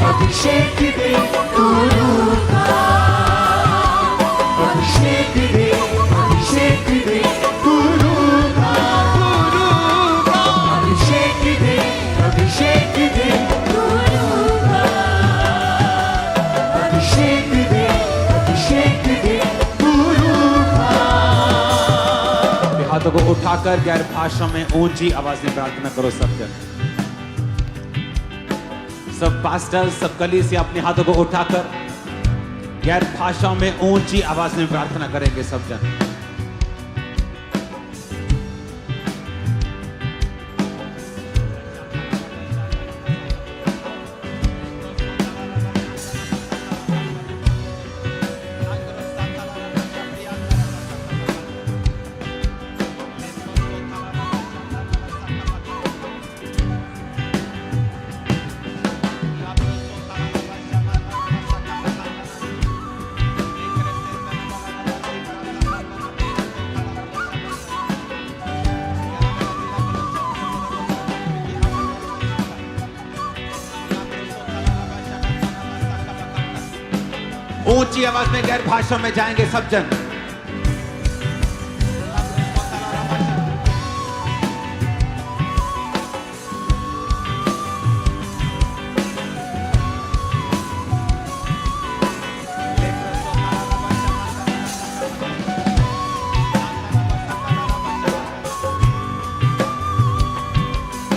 अभिषेक दे गुरु का, अभिषेक दे, अभिषेक दे गुरु का, अभिषेक दे, अभिषेक दे गुरु का, अभिषेक दे, अभिषेक दे गुरु का। हाथों को उठाकर गैर भाषा में ऊंची आवाज में प्रार्थना करो सब जन। सब पास्टर, सब कलीसिया अपने हाथों को उठाकर गैर भाषाओं में ऊंची आवाज में प्रार्थना करेंगे सब जन। ऊंची आवाज में गैर भाषा में जाएंगे सब जन।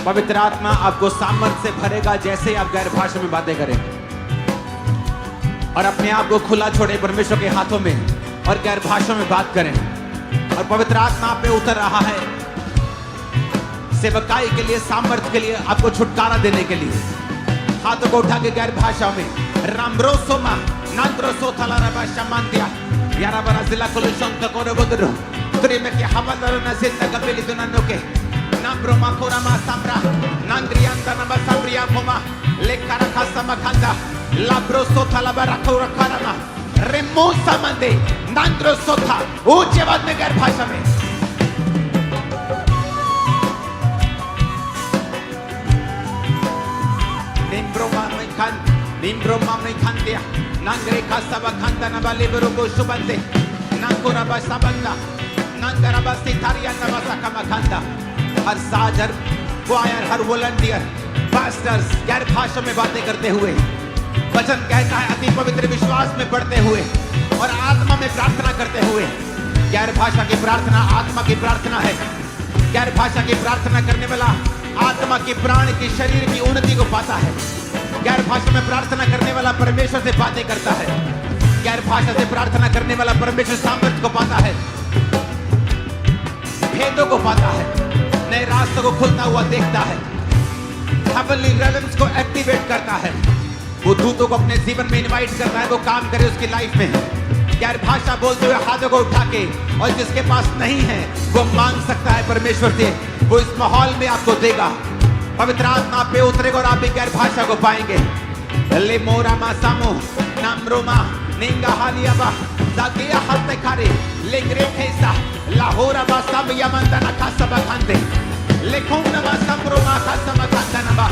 पवित्र आत्मा आपको सामर्थ से भरेगा जैसे ही आप गैर भाषा में बातें करेंगे और अपने आप को खुला छोड़े परमेश्वर के हाथों में और गैर भाषा में बात करें। और पवित्र आत्मा आप पे उतर रहा है सेवकाई के लिए, सामर्थ के लिए, आपको छुटकारा देने के लिए। हाथों को उठा के गैर भाषा में रामरोसोमा नांद्रोसो थलाराबा शमांतिया यारा बरा जिला कोलुशंत कोरे बोदरो त्रिमे के हवादार नसिंदा कपिली दुनानो के नाम्ब्रोमा कोरामा साम्रा नांग्रियांता नबा साम्रिया कोमा लेकारा खासमा खंदा लाब्रोसोथा लाबाराकोरा कारामा रेमोसा मंदे नांद्रोसोथा। ऊंची आवाज में गैर भाषा में निम्ब्रोमा में खांदिया नांगरे खासबा खांदा नबा लिबरोगो शुबंदे नांगोराबा सबंदा नांगराबा सितारिया नबा सकमा खांदा। हर साज, हर क्वायर, हर वॉलंटियर, पास्टर्स गैर भाषा में बातें करते हुए, वचन कहता है अति पवित्र विश्वास में पढ़ते हुए और आत्मा में प्रार्थना करते हुए। गैर भाषा की प्रार्थना आत्मा की प्रार्थना है। गैर भाषा की प्रार्थना करने वाला आत्मा की, प्राण की, शरीर की उन्नति को पाता है। गैर भाषा में प्रार्थना करने वाला परमेश्वर से बातें करता है। गैर भाषा से प्रार्थना करने वाला परमेश्वर सामर्थ्य को पाता है, भेदों को पाता है, नए रास्तों को खुलता हुआ देखता है, हेवनली रेलेम्स को एक्टिवेट करता है। वो दूतों को अपने जीवन में इनवाइट करता है, वो काम करे उसकी लाइफ में। गैर भाषा बोलते हुए हाथों को उठा के, और जिसके पास नहीं है वो मांग सकता है परमेश्वर से, वो इस माहौल में आपको देगा। पवित्र आत्मा पे उतरेगा और आप भी गैर भाषा को पाएंगे। ले मोरा मा सामो नामरोमा निंगा हालियाबा जागिया हत्ते खारे ले ग्रेखेसा लाहोरा बा सब यमंदना खासबा खांदे ले खूनवा समरोमा खासबा खांदनबा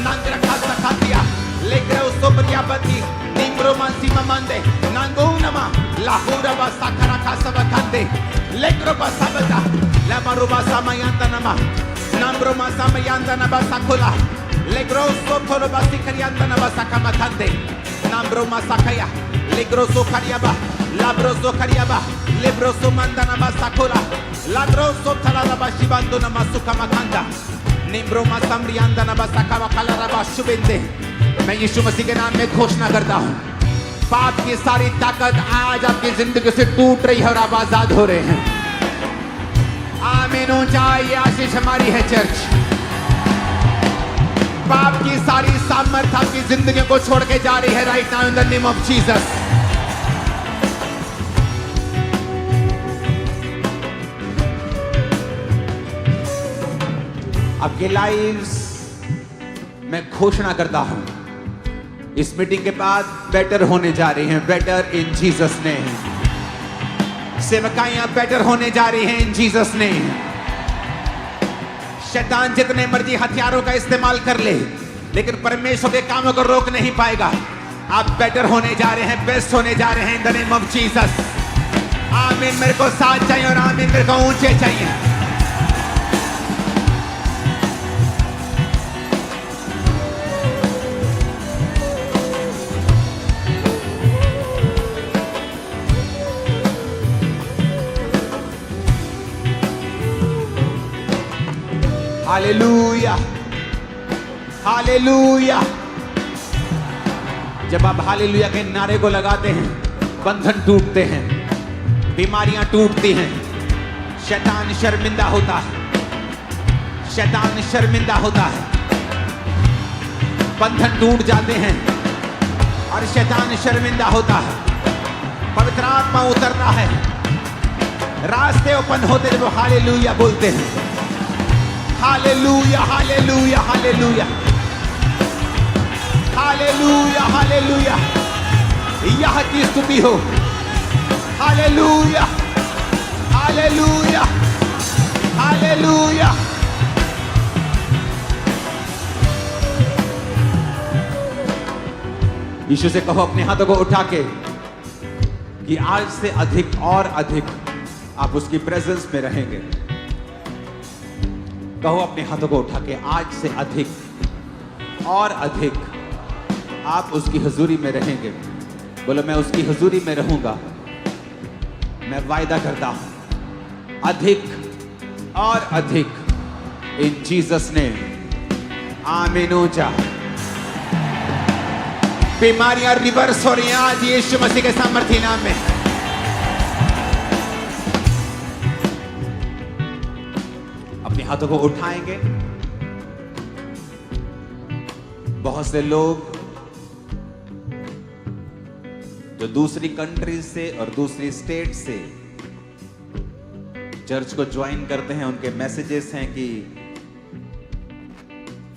नंगरा खासा खातिया ले ग्रो सोबरिया बती निम्रोमा सीमा मंदे नंगोनमा लाहोरा बा साखरा खासबा खांदे ले ग्रो बा सबता la maruba samayandana nambroma samayandana basakula legro sotoro basikariandana basakamatande nambroma sakaya legro sokariaba labro sokariaba lebro somandana basakula labro sotala bashibandona masukamakanda nimbroma samriandana basakava kalara bashubende। मैं यीशु मसीह के नाम में घोषणा करता हूँ, पाप की सारी ताकत आज आपकी जिंदगी से टूट रही है और आप आजाद हो रहे हैं। आमीन। ऊंचाई आशीष हमारी है चर्च। पाप की सारी सामर्थ्य आपकी जिंदगी को छोड़ के जा रही है right now in the name of Jesus. आपके लाइव्स मैं घोषणा करता हूं, इस मीटिंग के बाद बेटर होने जा रही हैं, बेटर इन जीसस नेम। सेवकाइयां बेटर होने जा रही हैं इन जीसस नेम। शैतान जितने मर्जी हथियारों का इस्तेमाल कर ले, लेकिन परमेश्वर के कामों को रोक नहीं पाएगा। आप बेटर होने जा रहे हैं, बेस्ट होने जा रहे हैं in the name of Jesus. आमीन। मेरे को साथ चाहिए और आमीन मेरे को ऊंचे चाहिए। Hallelujah, hallelujah. जब आप हालेलुया के नारे को लगाते हैं, बंधन टूटते हैं, बीमारियां टूटती हैं, शैतान शर्मिंदा होता है, शैतान शर्मिंदा होता है, बंधन टूट जाते हैं और शैतान शर्मिंदा होता है। पवित्र आत्मा उतरता है, रास्ते ओपन होते जब वो हालेलुया बोलते हैं। Hallelujah, hallelujah, hallelujah, hallelujah, hallelujah. यह की स्तुति हो। Hallelujah, hallelujah, hallelujah. यीशु से कहो अपने हाथों को उठा के कि आज से अधिक और अधिक आप उसकी प्रेजेंस में रहेंगे। कहो अपने हाथों को उठा के आज से अधिक और अधिक आप उसकी हुजूरी में रहेंगे। बोलो मैं उसकी हुजूरी में रहूंगा। मैं वायदा करता हूं अधिक और अधिक इन जीसस ने। आमीन। ऊंचा। बीमारियां रिवर्स हो रही हैं आज यीशु मसीह के सामर्थी नाम में। अपने हाथों को उठाएंगे। बहुत से लोग जो दूसरी कंट्री से और दूसरी स्टेट से चर्च को ज्वाइन करते हैं, उनके मैसेजेस हैं कि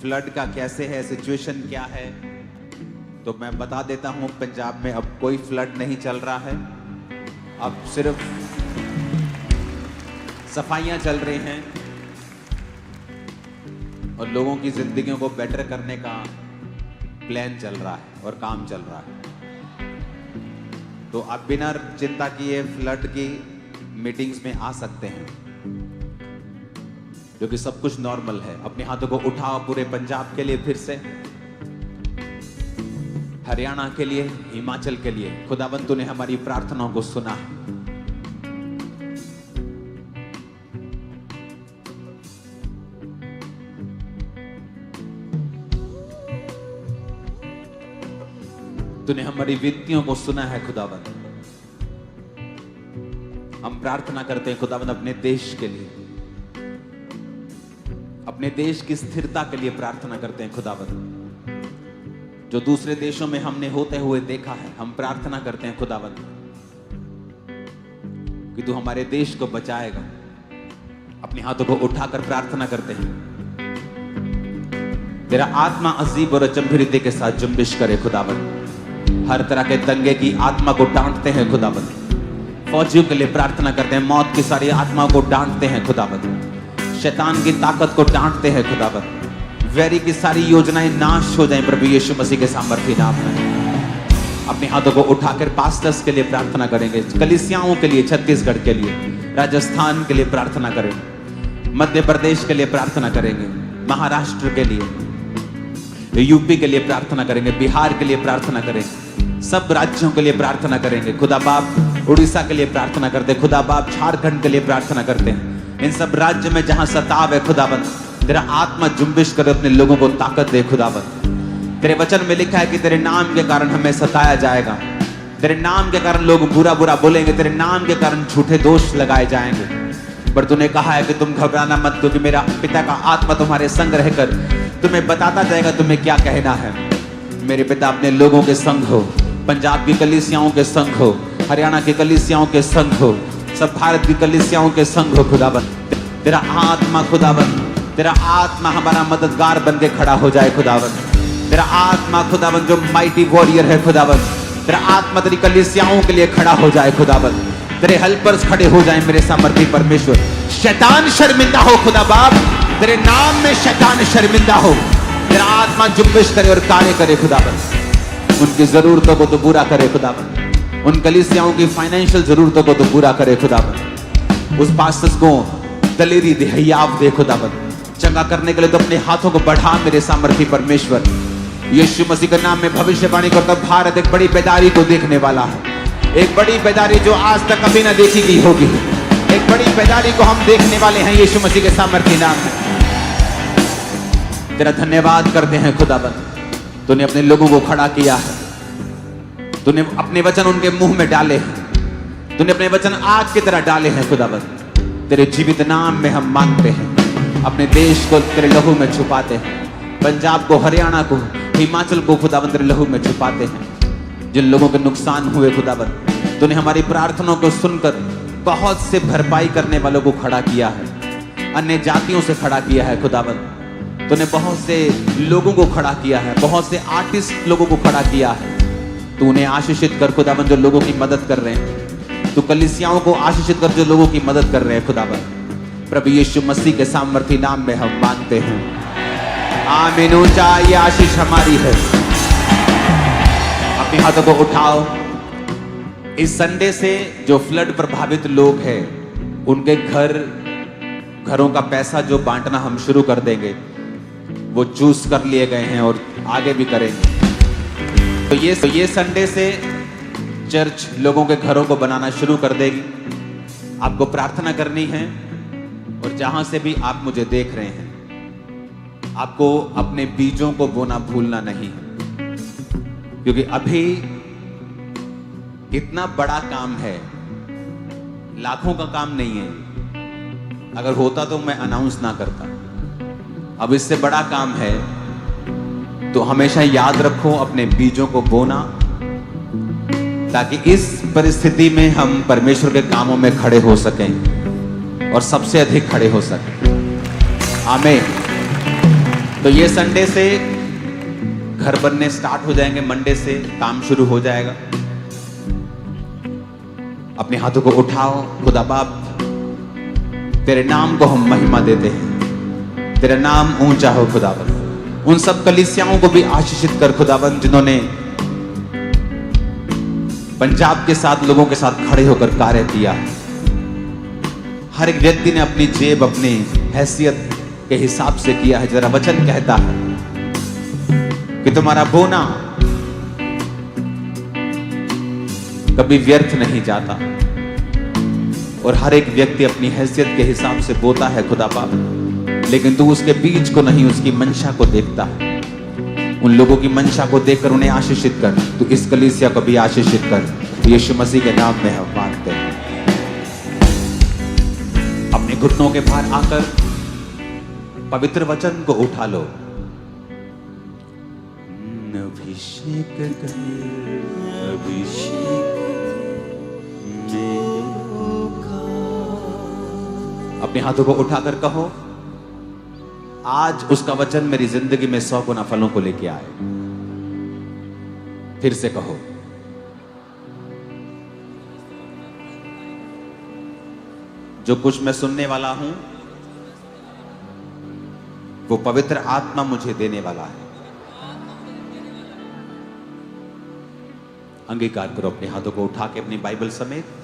फ्लड का कैसे है, सिचुएशन क्या है। तो मैं बता देता हूं पंजाब में अब कोई फ्लड नहीं चल रहा है। अब सिर्फ सफाइयां चल रही हैं और लोगों की जिंदगियों को बेटर करने का प्लान चल रहा है और काम चल रहा है। तो आप बिना चिंता किए फ्लड की मीटिंग्स में आ सकते हैं, क्योंकि सब कुछ नॉर्मल है। अपने हाथों को उठाओ पूरे पंजाब के लिए, फिर से हरियाणा के लिए, हिमाचल के लिए। खुदाबंद तूने हमारी प्रार्थनाओं को सुना। तूने हमारी विनतियों को सुना है खुदाबंद। हम प्रार्थना करते हैं खुदाबंद अपने देश के लिए, अपने देश की स्थिरता के लिए प्रार्थना करते हैं खुदाबंद। जो दूसरे देशों में हमने होते हुए देखा है, हम प्रार्थना करते हैं खुदाबंद कि तू हमारे देश को बचाएगा। अपने हाथों को उठाकर प्रार्थना करते हैं। तेरा आत्मा अजीब और अचंभित के साथ जुम्बिश करे खुदाबंद। हर तरह के दंगे की आत्मा को डांटते हैं खुदाबंद। फौजियों के लिए प्रार्थना करते हैं, मौत की सारी आत्माओं को डांटते हैं खुदाबंद। शैतान की ताकत को डांटते हैं खुदाबंद। वैरी की सारी योजनाएं नाश हो जाएं प्रभु यीशु मसीह के सामर्थी नाम में। अपने हाथों को उठाकर पास्टर्स के लिए प्रार्थना करेंगे, कलीसियाओं के लिए, छत्तीसगढ़ के लिए, राजस्थान के लिए प्रार्थना करें, मध्य प्रदेश के लिए प्रार्थना करेंगे, महाराष्ट्र के लिए, यूपी के लिए प्रार्थना करेंगे, बिहार के लिए प्रार्थना करेंगे, सब राज्यों के लिए प्रार्थना करेंगे। खुदा बाप उड़ीसा के लिए प्रार्थना करते हैं, खुदा बाप झारखंड के लिए प्रार्थना करते हैं। इन सब राज्य में जहां सताव है खुदाबंद, तेरा आत्मा जुम्बिश कर अपने लोगों को ताकत दे खुदाबंद। तेरे वचन में लिखा है कि तेरे नाम के कारण हमें सताया जाएगा, तेरे नाम के कारण लोग बुरा बुरा बोलेंगे, तेरे नाम के कारण झूठे दोष लगाए जाएंगे। पर तूने कहा है कि तुम घबराना मत, क्योंकि मेरा पिता का आत्मा तुम्हारे संग रहकर तुम्हें बताता जाएगा तुम्हें क्या कहना है। मेरे पिता अपने लोगों के संग हो, पंजाब की कलीसियाओं के संग हो, हरियाणा की कलीसियाओं के संग हो, सब भारत की कलीसियाओं के संग हो खुदाबंद। तेरा आत्मा खुदाबंद, तेरा आत्मा हमारा मददगार बन के खड़ा हो जाए खुदाबंद। तेरा आत्मा खुदाबंद जो माइटी वॉरियर है खुदाबंद, तेरा आत्मा तेरी कलीसियाओं के लिए खड़ा हो जाए खुदाबंद। तेरे हेल्पर्स खड़े हो जाए मेरे सामर्थी परमेश्वर। शैतान शर्मिंदा हो खुदा बाप, तेरे नाम में शैतान शर्मिंदा हो। तेरा आत्मा जुम्बिश करे और कार्य करे खुदाबंद। उनकी जरूरतों को तो पूरा करे खुदाबंद। उन कलीसियाओं की फाइनेंशियल जरूरतों को तो पूरा करे खुदाबंद। उस पास्टर्स को दलेरी दे, हयाव दे खुदाबंद। चंगा करने के लिए तो अपने हाथों को बढ़ा मेरे सामर्थी परमेश्वर। यीशु मसीह के नाम में भविष्यवाणी करता हूं, भारत एक बड़ी बेदारी को देखने वाला है। एक बड़ी बेदारी जो आज तक कभी ना देखी गई होगी। एक बड़ी बेदारी को हम देखने वाले हैं यीशु मसीह के सामर्थी नाम में। तेरा धन्यवाद करते हैं खुदाबंद। तूने अपने लोगों को खड़ा किया है। तूने अपने वचन उनके मुंह में डाले हैं। तूने अपने वचन आग की तरह डाले हैं खुदाबंद। तेरे जीवित नाम में हम मांगते हैं। अपने देश को तेरे लहू में छुपाते हैं। पंजाब को, हरियाणा को, हिमाचल को खुदाबंद तेरे लहू में छुपाते हैं। जिन लोगों के नुकसान हुए खुदाबंद, तूने हमारी प्रार्थनाओं को सुनकर बहुत से भरपाई करने वालों को खड़ा किया है। अन्य जातियों से खड़ा किया है खुदाबंद। तूने बहुत से लोगों को खड़ा किया है। बहुत से आर्टिस्ट लोगों को खड़ा किया है। तू उन्हें आशीषित कर खुदाबंद जो लोगों की मदद कर रहे हैं। तू कलीसियाओं को आशीषित कर जो लोगों की मदद कर रहे हैं खुदाबंद। प्रभु यीशु मसीह के सामर्थी नाम में हम मांगते हैं, आमीन। ऊंचा ये आशीष हमारी है। अपने हाथों को उठाओ। इस संडे से जो फ्लड प्रभावित लोग हैं, उनके घरों का पैसा जो बांटना हम शुरू कर देंगे, वो चूज कर लिए गए हैं और आगे भी करेंगे। तो ये संडे से चर्च लोगों के घरों को बनाना शुरू कर देगी। आपको प्रार्थना करनी है और जहां से भी आप मुझे देख रहे हैं, आपको अपने बीजों को बोना भूलना नहीं है, क्योंकि अभी इतना बड़ा काम है। लाखों का काम नहीं है। अगर होता तो मैं अनाउंस ना करता। अब इससे बड़ा काम है, तो हमेशा याद रखो अपने बीजों को बोना, ताकि इस परिस्थिति में हम परमेश्वर के कामों में खड़े हो सकें और सबसे अधिक खड़े हो सकें। आमीन। तो ये संडे से घर बनने स्टार्ट हो जाएंगे। मंडे से काम शुरू हो जाएगा। अपने हाथों को उठाओ। खुदा बाप, तेरे नाम को हम महिमा देते हैं। तेरा नाम ऊंचा हो खुदावंद। उन सब कलीसियाओं को भी आशीषित कर खुदावंद, जिन्होंने पंजाब के साथ लोगों के साथ खड़े होकर कार्य किया। हर एक व्यक्ति ने अपनी जेब, अपनी हैसियत के हिसाब से किया है। जरा वचन कहता है कि तुम्हारा बोना कभी व्यर्थ नहीं जाता, और हर एक व्यक्ति अपनी हैसियत के हिसाब से बोता है खुदा बाप, लेकिन तू उसके बीज को नहीं, उसकी मंशा को देखता है। उन लोगों की मंशा को देखकर उन्हें आशीषित कर। तू इस कलीसिया को भी आशीषित कर। यीशु मसीह के नाम में हम मांगते हैं। अपने घुटनों के भार आकर पवित्र वचन को उठा लो। अभिषेक कर, अभिषेक अपने हाथों को उठाकर कहो, आज उसका वचन मेरी जिंदगी में 100 गुना फलों को लेके आए। फिर से कहो, जो कुछ मैं सुनने वाला हूं वो पवित्र आत्मा मुझे देने वाला है। अंगीकार करो अपने हाथों को उठा के अपनी बाइबल समेत।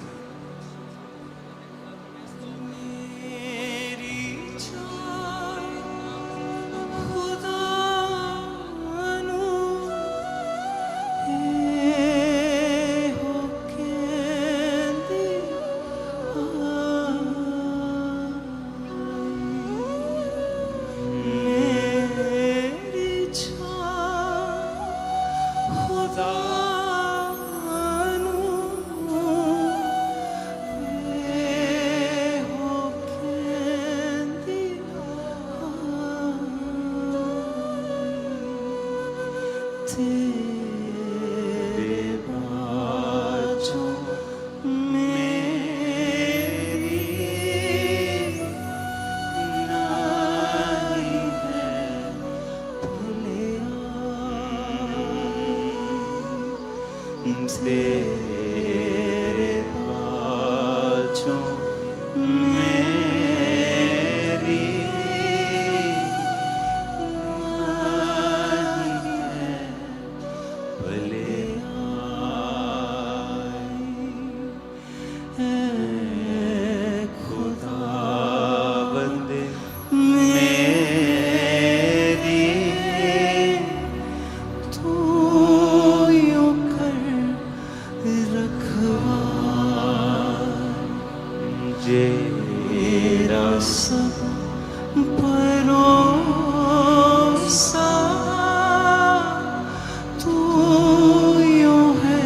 यूं है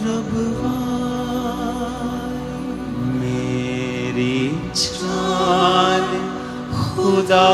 रबवा मेरी जान खुदा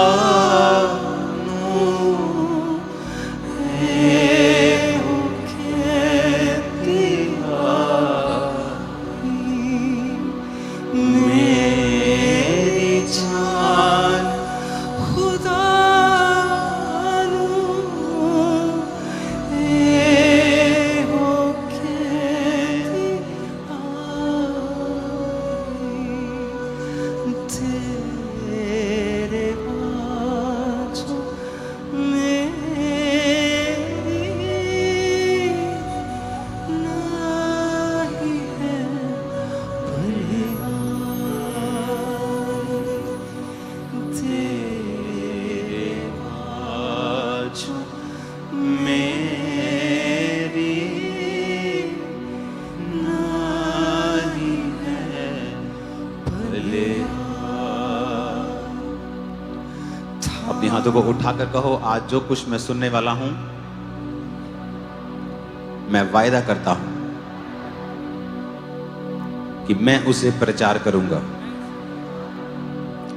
अपने हाथों को उठाकर कहो, आज जो कुछ मैं सुनने वाला हूं, मैं वायदा करता हूं कि मैं उसे प्रचार करूंगा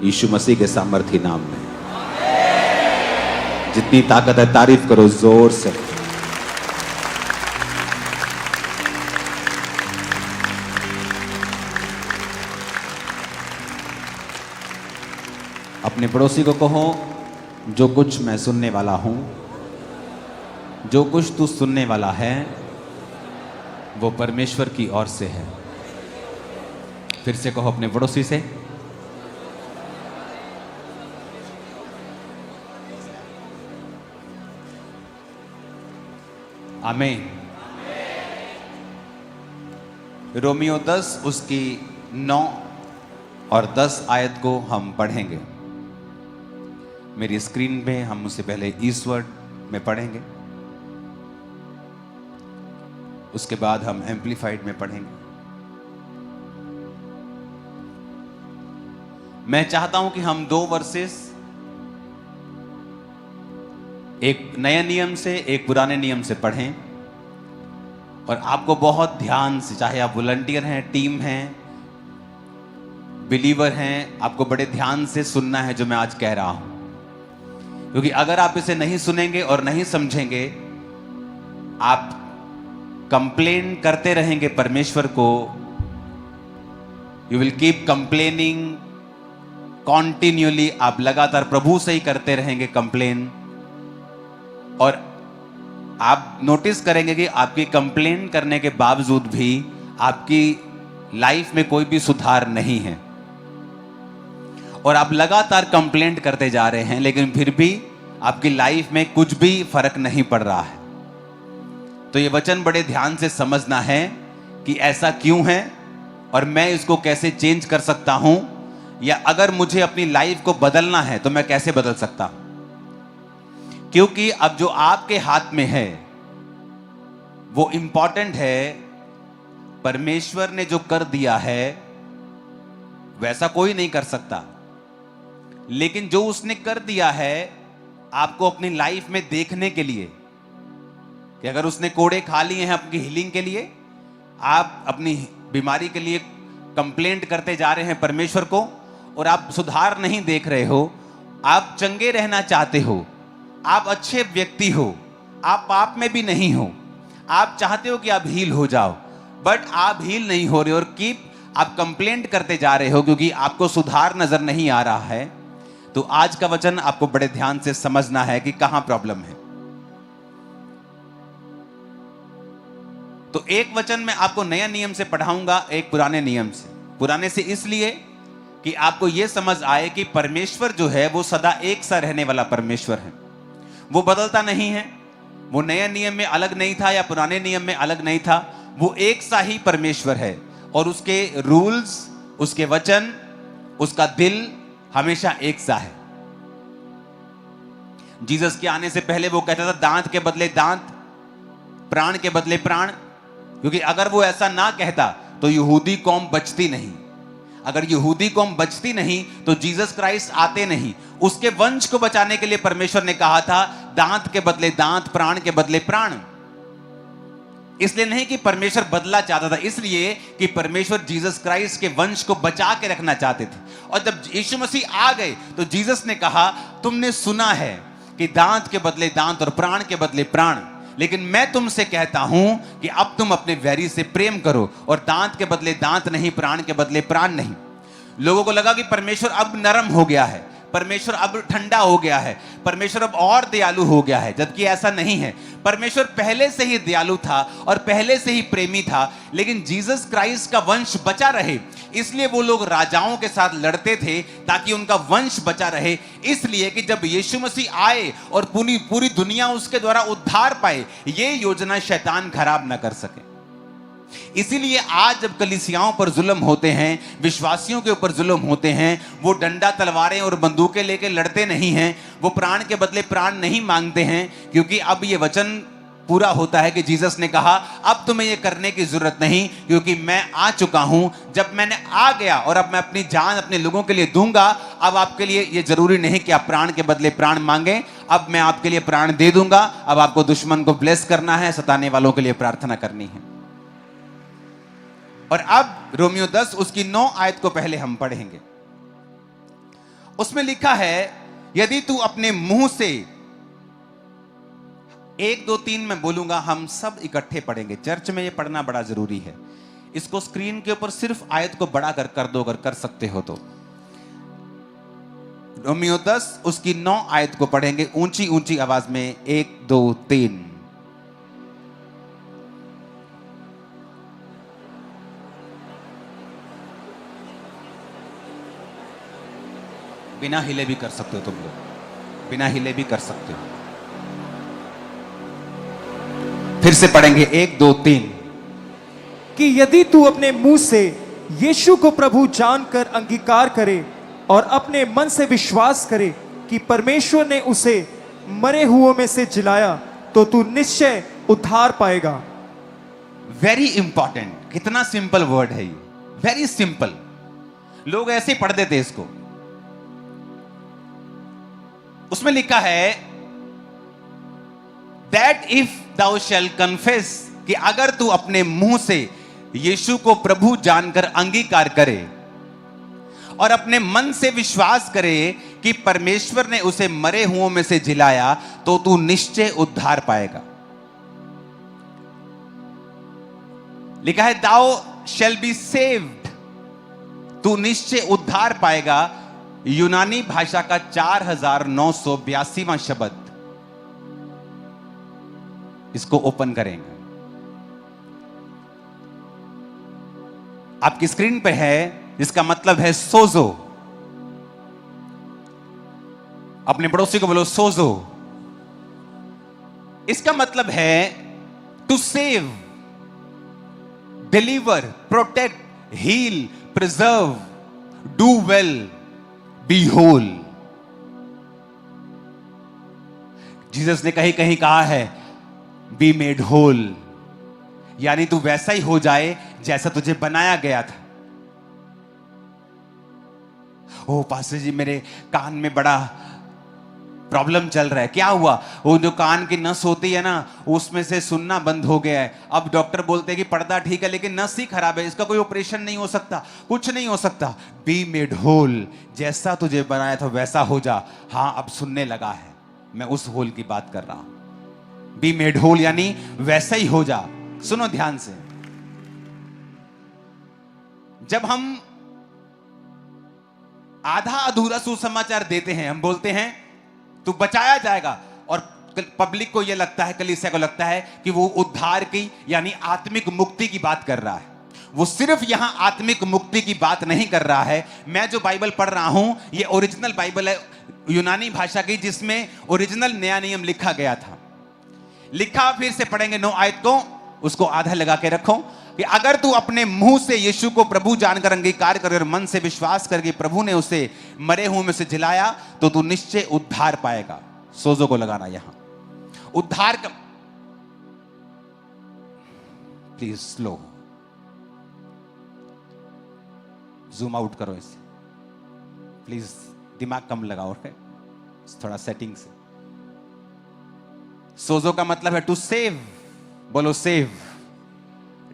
यीशु मसीह के सामर्थी नाम में। जितनी ताकत है तारीफ करो जोर से। अपने पड़ोसी को कहो, जो कुछ मैं सुनने वाला हूं, जो कुछ तू सुनने वाला है, वो परमेश्वर की ओर से है। फिर से कहो अपने पड़ोसी से, आमीन। रोमियो 10 उसकी 9 और 10 आयत को हम पढ़ेंगे। मेरी स्क्रीन पे हम उससे पहले इस वर्ड में पढ़ेंगे, उसके बाद हम एम्पलीफाइड में पढ़ेंगे। मैं चाहता हूं कि हम 2 वर्सेस, एक नए नियम से एक पुराने नियम से पढ़ें, और आपको बहुत ध्यान से, चाहे आप वॉलंटियर हैं, टीम हैं, बिलीवर हैं, आपको बड़े ध्यान से सुनना है जो मैं आज कह रहा हूं। क्योंकि अगर आप इसे नहीं सुनेंगे और नहीं समझेंगे, आप कंप्लेन करते रहेंगे परमेश्वर को। You will keep complaining continually. आप लगातार प्रभु से ही करते रहेंगे कंप्लेन, और आप नोटिस करेंगे कि आपकी कंप्लेन करने के बावजूद भी आपकी लाइफ में कोई भी सुधार नहीं है, और आप लगातार कंप्लेंट करते जा रहे हैं, लेकिन फिर भी आपकी लाइफ में कुछ भी फर्क नहीं पड़ रहा है। तो ये वचन बड़े ध्यान से समझना है कि ऐसा क्यों है और मैं इसको कैसे चेंज कर सकता हूं, या अगर मुझे अपनी लाइफ को बदलना है तो मैं कैसे बदल सकता हूं। क्योंकि अब जो आपके हाथ में है वो इंपॉर्टेंट है। परमेश्वर ने जो कर दिया है वैसा कोई नहीं कर सकता, लेकिन जो उसने कर दिया है आपको अपनी लाइफ में देखने के लिए, कि अगर उसने कोड़े खा लिए हैं आपकी हीलिंग के लिए, आप अपनी बीमारी के लिए कंप्लेंट करते जा रहे हैं परमेश्वर को, और आप सुधार नहीं देख रहे हो, आप चंगे रहना चाहते हो, आप अच्छे व्यक्ति हो, आप पाप में भी नहीं हो, आप चाहते हो कि आप हील हो जाओ, बट आप हील नहीं हो रहे, और आप कंप्लेंट करते जा रहे हो क्योंकि आपको सुधार नजर नहीं आ रहा है। तो आज का वचन आपको बड़े ध्यान से समझना है कि कहां प्रॉब्लम है। तो एक वचन मैं आपको नया नियम से पढ़ाऊंगा, एक पुराने नियम से। पुराने से इसलिए कि आपको यह समझ आए कि परमेश्वर जो है वो सदा एक सा रहने वाला परमेश्वर है, वो बदलता नहीं है। वो नए नियम में अलग नहीं था या पुराने नियम में अलग नहीं था, वो एक सा ही परमेश्वर है, और उसके रूल्स, उसके वचन, उसका दिल हमेशा एक सा है। जीसस के आने से पहले वो कहता था दांत के बदले दांत, प्राण के बदले प्राण, क्योंकि अगर वो ऐसा ना कहता तो यहूदी कौम बचती नहीं। अगर यहूदी कौम बचती नहीं तो जीसस क्राइस्ट आते नहीं। उसके वंश को बचाने के लिए परमेश्वर ने कहा था दांत के बदले दांत, प्राण के बदले प्राण। इसलिए नहीं कि परमेश्वर बदला चाहता था, इसलिए कि परमेश्वर जीसस क्राइस्ट के वंश को बचा के रखना चाहते थे। और जब यीशु मसीह आ गए तो जीसस ने कहा, तुमने सुना है कि दांत के बदले दांत और प्राण के बदले प्राण, लेकिन मैं तुमसे कहता हूं कि अब तुम अपने वैरी से प्रेम करो, और दांत के बदले दांत नहीं, प्राण के बदले प्राण नहीं। लोगों को लगा कि परमेश्वर अब नरम हो गया है, परमेश्वर अब ठंडा हो गया है, परमेश्वर अब और दयालु हो गया है, जबकि ऐसा नहीं है। परमेश्वर पहले से ही दयालु था और पहले से ही प्रेमी था, लेकिन जीसस क्राइस्ट का वंश बचा रहे, इसलिए वो लोग राजाओं के साथ लड़ते थे ताकि उनका वंश बचा रहे। इसलिए कि जब यीशु मसीह आए और पूरी दुनिया उसके द्वारा उद्धार पाए, ये योजना शैतान खराब ना कर सके। इसीलिए आज जब कलीसियाओं पर जुल्म होते हैं, विश्वासियों के ऊपर जुल्म होते हैं, वो डंडा तलवारें और बंदूकें लेके लड़ते नहीं हैं, वो प्राण के बदले प्राण नहीं मांगते हैं, क्योंकि अब ये वचन पूरा होता है कि जीसस ने कहा, अब तुम्हें ये करने की जरूरत नहीं, क्योंकि मैं आ चुका हूं। जब मैंने आ गया और अब मैं अपनी जान अपने लोगों के लिए दूंगा, अब आपके लिए ये जरूरी नहीं कि आप प्राण के बदले प्राण मांगें, अब मैं आपके लिए प्राण दे दूंगा। अब आपको दुश्मन को ब्लेस करना है, सताने वालों के लिए प्रार्थना करनी है। और अब रोमियो 10 उसकी 9 आयत को पहले हम पढ़ेंगे। उसमें लिखा है, यदि तू अपने मुंह से, 1 2 3 मैं बोलूंगा, हम सब इकट्ठे पढ़ेंगे। चर्च में ये पढ़ना बड़ा जरूरी है। इसको स्क्रीन के ऊपर सिर्फ आयत को बड़ा कर दो अगर कर सकते हो तो। रोमियो 10 उसकी 9 आयत को पढ़ेंगे ऊंची ऊंची आवाज में। 1 2 3। बिना हिले भी कर सकते हो तुम लोग, बिना हिले भी कर सकते हो। फिर से पढ़ेंगे 1 2 3। कि यदि तू अपने मुंह से यीशु को प्रभु जानकर अंगीकार करे और अपने मन से विश्वास करे कि परमेश्वर ने उसे मरे हुओं में से जिलाया, तो तू निश्चय उद्धार पाएगा। वेरी इंपॉर्टेंट, कितना सिंपल वर्ड है ये, वेरी सिंपल। लोग ऐसे ही पढ़ देते इसको। उसमें लिखा है that if thou shall confess, कि अगर तू अपने मुंह से यीशु को प्रभु जानकर अंगीकार करे और अपने मन से विश्वास करे कि परमेश्वर ने उसे मरे हुओं में से जिलाया, तो तू निश्चय उद्धार पाएगा। लिखा है thou shall be saved, तू निश्चय उद्धार पाएगा। यूनानी भाषा का 4982वां शब्द, इसको ओपन करेंगे। आपकी स्क्रीन पे है, इसका मतलब है सोजो। अपने पड़ोसी को बोलो सोजो। इसका मतलब है to save, deliver, protect, heal, preserve, do well, be whole. Jesus ने कहीं कहीं कहा है बी मेड होल, यानी तू वैसा ही हो जाए जैसा तुझे बनाया गया था। ओ पास्टर जी, मेरे कान में बड़ा प्रॉब्लम चल रहा है। क्या हुआ? वो जो कान की नस होती है ना, उसमें से सुनना बंद हो गया है। अब डॉक्टर बोलते हैं कि पर्दा ठीक है लेकिन नस ही खराब है, इसका कोई ऑपरेशन नहीं हो सकता, कुछ नहीं हो सकता। बी मेड होल, जैसा तुझे बनाया था वैसा हो जा। हाँ, अब सुनने लगा है, मैं उस होल की बात कर रहा हूं। बी मेड होल यानी वैसा ही हो जा। सुनो ध्यान से, जब हम आधा अधूरा सुसमाचार देते हैं, हम बोलते हैं तू बचाया जाएगा, और पब्लिक को यह लगता है, कलीसिया को लगता है कि वो उद्धार की यानी आत्मिक मुक्ति की बात कर रहा है। वो सिर्फ यहां आत्मिक मुक्ति की बात नहीं कर रहा है। मैं जो बाइबल पढ़ रहा हूं, ये ओरिजिनल बाइबल है यूनानी भाषा की, जिसमें ओरिजिनल नया नियम लिखा गया था। लिखा, फिर से पढ़ेंगे 9 आयत को, उसको आधा लगा के रखो, कि अगर तू अपने मुंह से यीशु को प्रभु जानकर अंगीकार करे और मन से विश्वास करके प्रभु ने उसे मरे हुए में से जिलाया, तो तू निश्चय उद्धार पाएगा। सोजो को लगाना यहां, उद्धार का, प्लीज स्लो, जूम आउट करो इसे प्लीज, दिमाग कम लगाओ, थोड़ा सेटिंग से। सोजो का मतलब है टू सेव, बोलो सेव।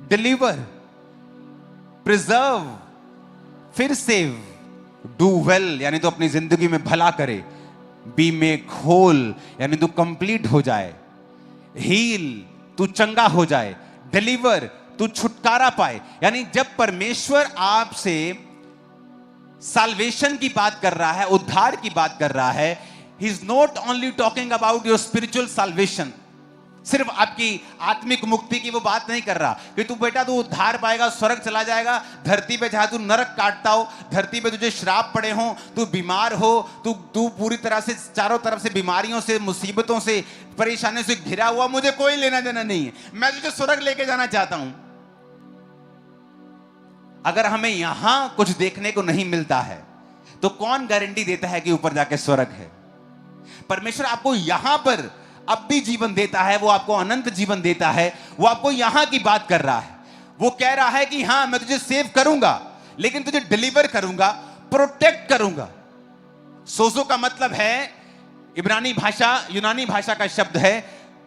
डिलीवर, प्रिजर्व, फिर सेव, डू वेल यानी तो अपनी जिंदगी में भला करे, बी मेक होल यानी तू कंप्लीट हो जाए, हील तू चंगा हो जाए, डिलीवर तू छुटकारा पाए। यानी जब परमेश्वर आपसे साल्वेशन की बात कर रहा है, उद्धार की बात कर रहा है, he is not only talking about your spiritual salvation, सिर्फ आपकी आत्मिक मुक्ति की वो बात नहीं कर रहा कि तू बेटा तू उद्धार पाएगा, स्वर्ग चला जाएगा। धरती पे जहां तू नरक काटता हो, धरती पे तुझे श्राप पड़े हो, तू बीमार हो, तू पूरी तरह से चारों तरफ से बीमारियों से, मुसीबतों से, परेशानियों से घिरा हुआ, मुझे कोई लेना देना नहीं है, मैं तुझे स्वर्ग लेके जाना चाहता हूं। अगर हमें यहां कुछ देखने को नहीं मिलता है तो कौन गारंटी देता है कि ऊपर जाके स्वर्ग है? परमेश्वर आपको यहां पर अब भी जीवन देता है, वो आपको अनंत जीवन देता है, वो आपको यहां की बात कर रहा है। वो कह रहा है कि हां मैं तुझे सेव करूंगा, लेकिन तुझे डिलीवर करूंगा, प्रोटेक्ट करूंगा। सोजो का मतलब है इब्रानी भाषा, यूनानी भाषा का शब्द है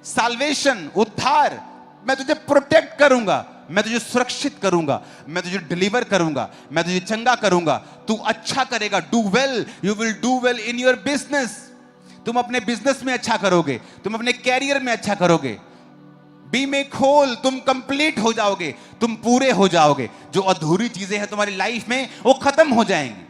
साल्वेशन, उद्धार। मैं तुझे प्रोटेक्ट करूंगा, मैं तुझे सुरक्षित करूंगा, मैं तुझे डिलीवर करूंगा, मैं तुझे चंगा करूंगा, तू अच्छा करेगा। Do well, you will do well in your business, तुम अपने बिजनेस में अच्छा करोगे, तुम अपने कैरियर में अच्छा करोगे। बी मेक होल, तुम कंप्लीट हो जाओगे, तुम पूरे हो जाओगे। जो अधूरी चीजें हैं तुम्हारी लाइफ में वो खत्म हो जाएंगी।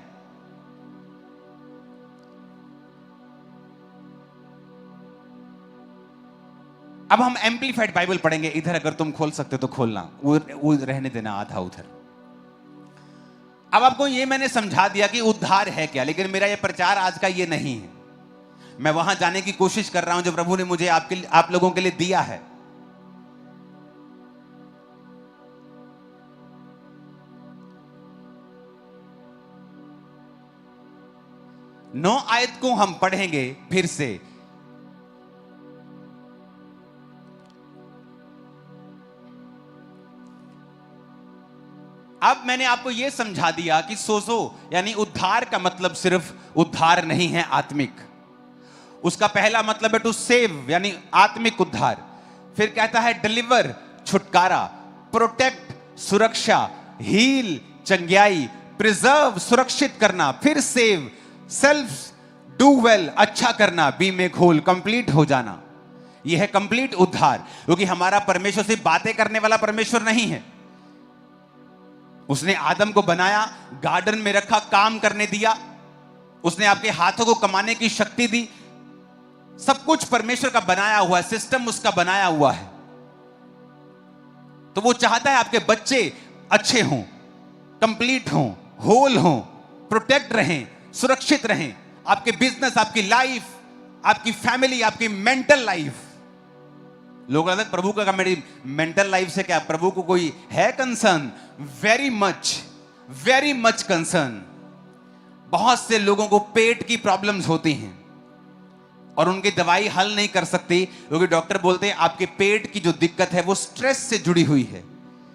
अब हम एम्पलीफाइड बाइबल पढ़ेंगे। इधर अगर तुम खोल सकते तो खोलना, वो रहने देना आधा उधर। अब आपको ये मैंने समझा दिया कि उद्धार है क्या, लेकिन मेरा ये प्रचार आज का ये नहीं है। मैं वहां जाने की कोशिश कर रहा हूं जो प्रभु ने मुझे आप लोगों के लिए दिया है। नौ आयत को हम पढ़ेंगे फिर से। अब मैंने आपको यह समझा दिया कि सोजो यानी उद्धार का मतलब सिर्फ उद्धार नहीं है आत्मिक। उसका पहला मतलब है टू सेव यानी आत्मिक उद्धार। फिर कहता है डिलीवर छुटकारा, प्रोटेक्ट सुरक्षा, हील चंगाई, प्रिजर्व सुरक्षित करना, फिर सेव सेल्फ डू वेल अच्छा करना, बी मेक होल कंप्लीट हो जाना। यह है कंप्लीट उद्धार। क्योंकि हमारा परमेश्वर सिर्फ बातें करने वाला परमेश्वर नहीं है। उसने आदम को बनाया, गार्डन में रखा, काम करने दिया, उसने आपके हाथों को कमाने की शक्ति दी। सब कुछ परमेश्वर का बनाया हुआ है, सिस्टम उसका बनाया हुआ है। तो वो चाहता है आपके बच्चे अच्छे हों, कंप्लीट हों, होल हों, प्रोटेक्ट रहें, सुरक्षित रहें। आपके बिजनेस, आपकी लाइफ, आपकी फैमिली, आपकी मेंटल लाइफ। लोग कहते हैं प्रभु का मेरी मेंटल लाइफ से क्या, प्रभु को कोई है कंसर्न? Very much concern. बहुत से लोगों को पेट की प्रॉब्लम्स होती हैं और उनकी दवाई हल नहीं कर सकती, क्योंकि डॉक्टर बोलते हैं आपके पेट की जो दिक्कत है वो स्ट्रेस से जुड़ी हुई है।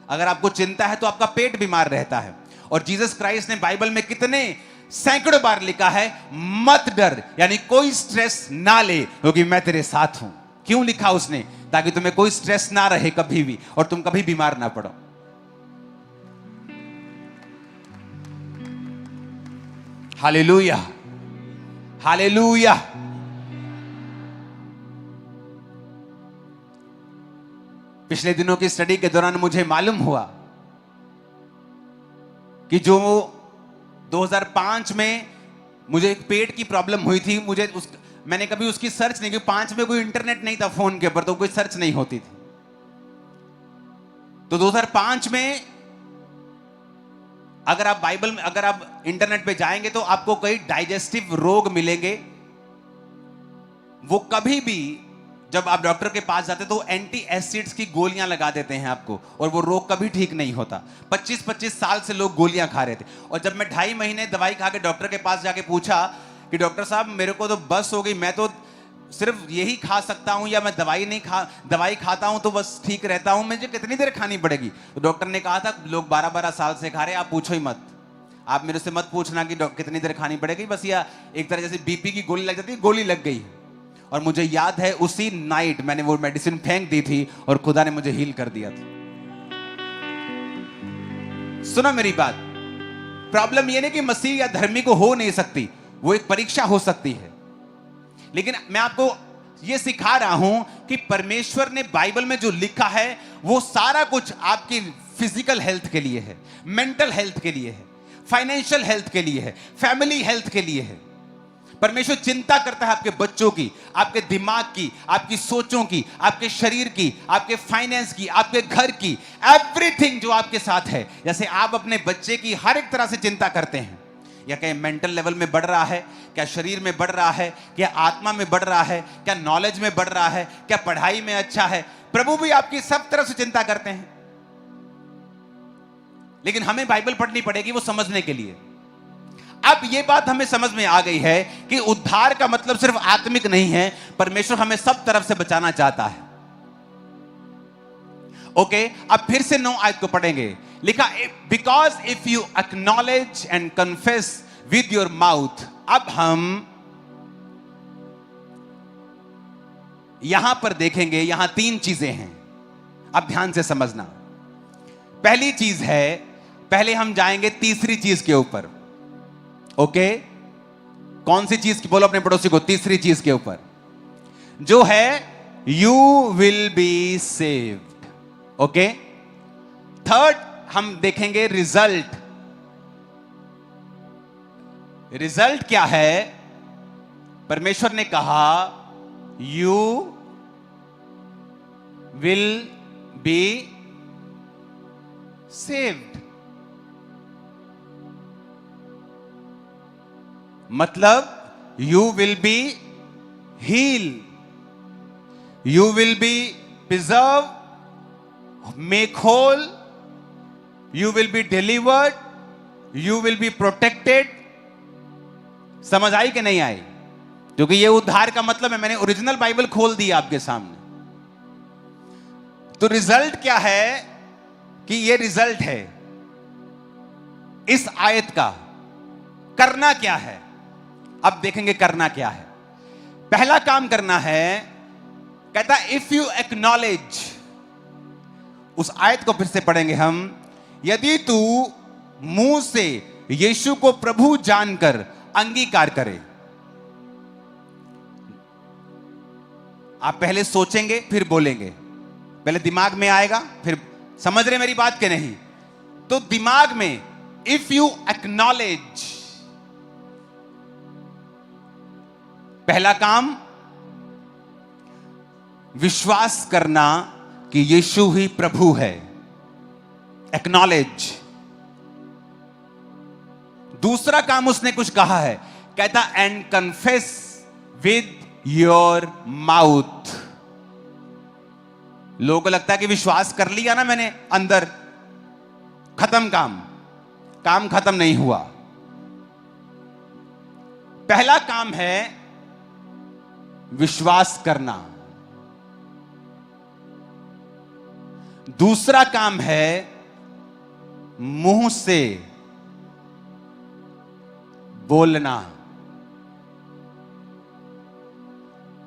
अगर आपको चिंता है तो आपका पेट बीमार रहता है। और जीसस क्राइस्ट ने बाइबल में कितने सैकड़ों बार लिखा है मत डर, यानी कोई स्ट्रेस ना ले क्योंकि मैं तेरे साथ हूं। क्यों लिखा उसने? ताकि तुम्हें कोई स्ट्रेस ना रहे कभी भी और तुम कभी बीमार ना पड़ो। Hallelujah, hallelujah. पिछले दिनों की स्टडी के दौरान मुझे मालूम हुआ कि जो 2005 में मुझे एक पेट की प्रॉब्लम हुई थी, मैंने कभी उसकी सर्च नहीं की। 5 में कोई इंटरनेट नहीं था फोन के ऊपर, तो कोई सर्च नहीं होती थी। तो 2005 में अगर आप बाइबल में, अगर आप इंटरनेट पे जाएंगे तो आपको कई डाइजेस्टिव रोग मिलेंगे। वो कभी भी जब आप डॉक्टर के पास जाते तो एंटी एसिड्स की गोलियां लगा देते हैं आपको, और वो रोग कभी ठीक नहीं होता। 25-25 साल से लोग गोलियां खा रहे थे। और जब मैं 2.5 महीने दवाई खा के डॉक्टर के पास जाके पूछा कि डॉक्टर साहब मेरे को तो बस हो गई, मैं तो सिर्फ यही खा सकता हूं या मैं दवाई खाता हूं तो बस ठीक रहता हूं, मुझे कितनी देर खानी पड़ेगी? तो डॉक्टर ने कहा था लोग 12-12 साल से खा रहे हैं, आप पूछो ही मत। आप मेरे से मत पूछना कि कितनी देर खानी पड़ेगी, बस या एक तरह जैसे बीपी की गोली लग जाती है, गोली लग गई। और मुझे याद है उसी नाइट मैंने वो मेडिसिन फेंक दी थी और खुदा ने मुझे हील कर दिया था। सुनो मेरी बात, प्रॉब्लम ये नहीं कि मसीह या धर्मी को हो नहीं सकती, वो एक परीक्षा हो सकती है। लेकिन मैं आपको ये सिखा रहा हूं कि परमेश्वर ने बाइबल में जो लिखा है वो सारा कुछ आपकी फिजिकल हेल्थ के लिए है, मेंटल हेल्थ के लिए है, फाइनेंशियल हेल्थ के लिए है, फैमिली हेल्थ के लिए है। परमेश्वर चिंता करता है आपके बच्चों की, आपके दिमाग की, आपकी सोचों की, आपके शरीर की, आपके फाइनेंस की, आपके घर की, एवरीथिंग जो आपके साथ है। जैसे आप अपने बच्चे की हर एक तरह से चिंता करते हैं, या कहीं मेंटल लेवल में बढ़ रहा है, क्या शरीर में बढ़ रहा है, क्या आत्मा में बढ़ रहा है, क्या नॉलेज में बढ़ रहा है, क्या पढ़ाई में अच्छा है, प्रभु भी आपकी सब तरफ से चिंता करते हैं। लेकिन हमें बाइबल पढ़नी पड़ेगी वो समझने के लिए। अब ये बात हमें समझ में आ गई है कि उद्धार का मतलब सिर्फ आत्मिक नहीं है, परमेश्वर हमें सब तरफ से बचाना चाहता है। ओके, अब फिर से 9 आयत को पढ़ेंगे। लिखा, because if you acknowledge and confess with your mouth. अब हम यहां पर देखेंगे, यहां 3 चीजें हैं, अब ध्यान से समझना। पहली चीज है, पहले हम जाएंगे तीसरी चीज के ऊपर। ओके, कौन सी चीज की? बोलो अपने पड़ोसी को, तीसरी चीज के ऊपर, जो है you will be saved. Okay, third हम देखेंगे रिजल्ट। रिजल्ट क्या है? परमेश्वर ने कहा यू विल बी सेव्ड, मतलब you will be heal, you will be preserve, make whole, you will be delivered, you will be protected। समझ आई कि नहीं आई? क्योंकि ये उद्धार का मतलब है। मैंने ओरिजिनल बाइबल खोल दी आपके सामने। तो रिजल्ट क्या है कि ये रिजल्ट है इस आयत का। करना क्या है? अब देखेंगे करना क्या है। पहला काम करना है, कहता इफ यू एक्नॉलेज। उस आयत को फिर से पढ़ेंगे हम। यदि तू मुंह से यीशु को प्रभु जानकर अंगीकार करे। आप पहले सोचेंगे फिर बोलेंगे, पहले दिमाग में आएगा फिर। समझ रहे मेरी बात के नहीं? तो दिमाग में इफ यू एक्नॉलेज, पहला काम विश्वास करना कि यीशु ही प्रभु है। एक्नॉलेज। दूसरा काम उसने कुछ कहा है, कहता and confess with your mouth. लोगों को लगता है कि विश्वास कर लिया ना मैंने अंदर, खत्म काम। काम खत्म नहीं हुआ। पहला काम है विश्वास करना, दूसरा काम है मुंह से बोलना।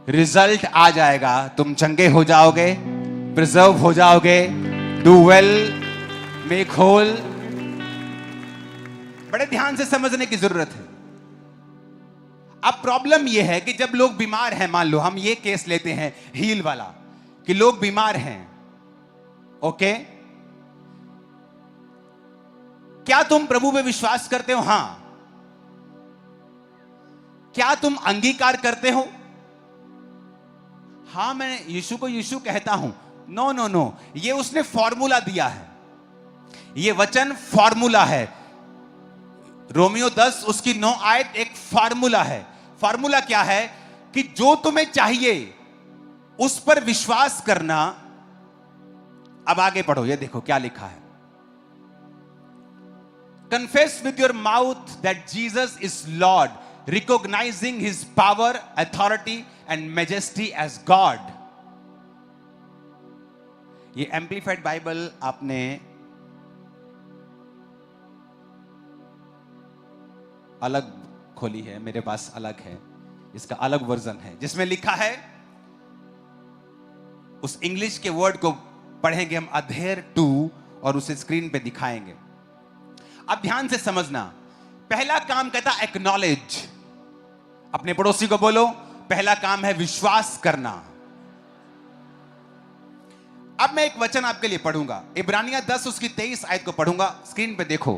रिजल्ट आ जाएगा, तुम चंगे हो जाओगे, प्रिजर्व हो जाओगे, डू वेल, मेक होल। बड़े ध्यान से समझने की जरूरत है। अब प्रॉब्लम यह है कि जब लोग बीमार हैं, मान लो हम ये केस लेते हैं हील वाला, कि लोग बीमार हैं, ओके, क्या तुम प्रभु पे विश्वास करते हो? हां। क्या तुम अंगीकार करते हो? हां, मैं यीशु को यीशु कहता हूं। नो नो नो, ये उसने फॉर्मूला दिया है। ये वचन फॉर्मूला है। रोमियो 10 उसकी 9 आयत एक फॉर्मूला है। फॉर्मूला क्या है? कि जो तुम्हें चाहिए उस पर विश्वास करना। अब आगे पढ़ो, ये देखो क्या लिखा है। Confess with your mouth that Jesus is Lord, recognizing his power, authority and majesty as God। ये एम्प्लीफाइड बाइबल आपने अलग खोली है, मेरे पास अलग है, इसका अलग वर्जन है जिसमें लिखा है, उस इंग्लिश के वर्ड को पढ़ेंगे हम, अधेर टू, और उसे स्क्रीन पे दिखाएंगे। अब ध्यान से समझना, पहला काम कहता एक्नॉलेज। अपने पड़ोसी को बोलो, पहला काम है विश्वास करना। अब मैं एक वचन आपके लिए पढ़ूंगा, इब्रानियां 10 उसकी 23 आयत को पढ़ूंगा, स्क्रीन पे देखो।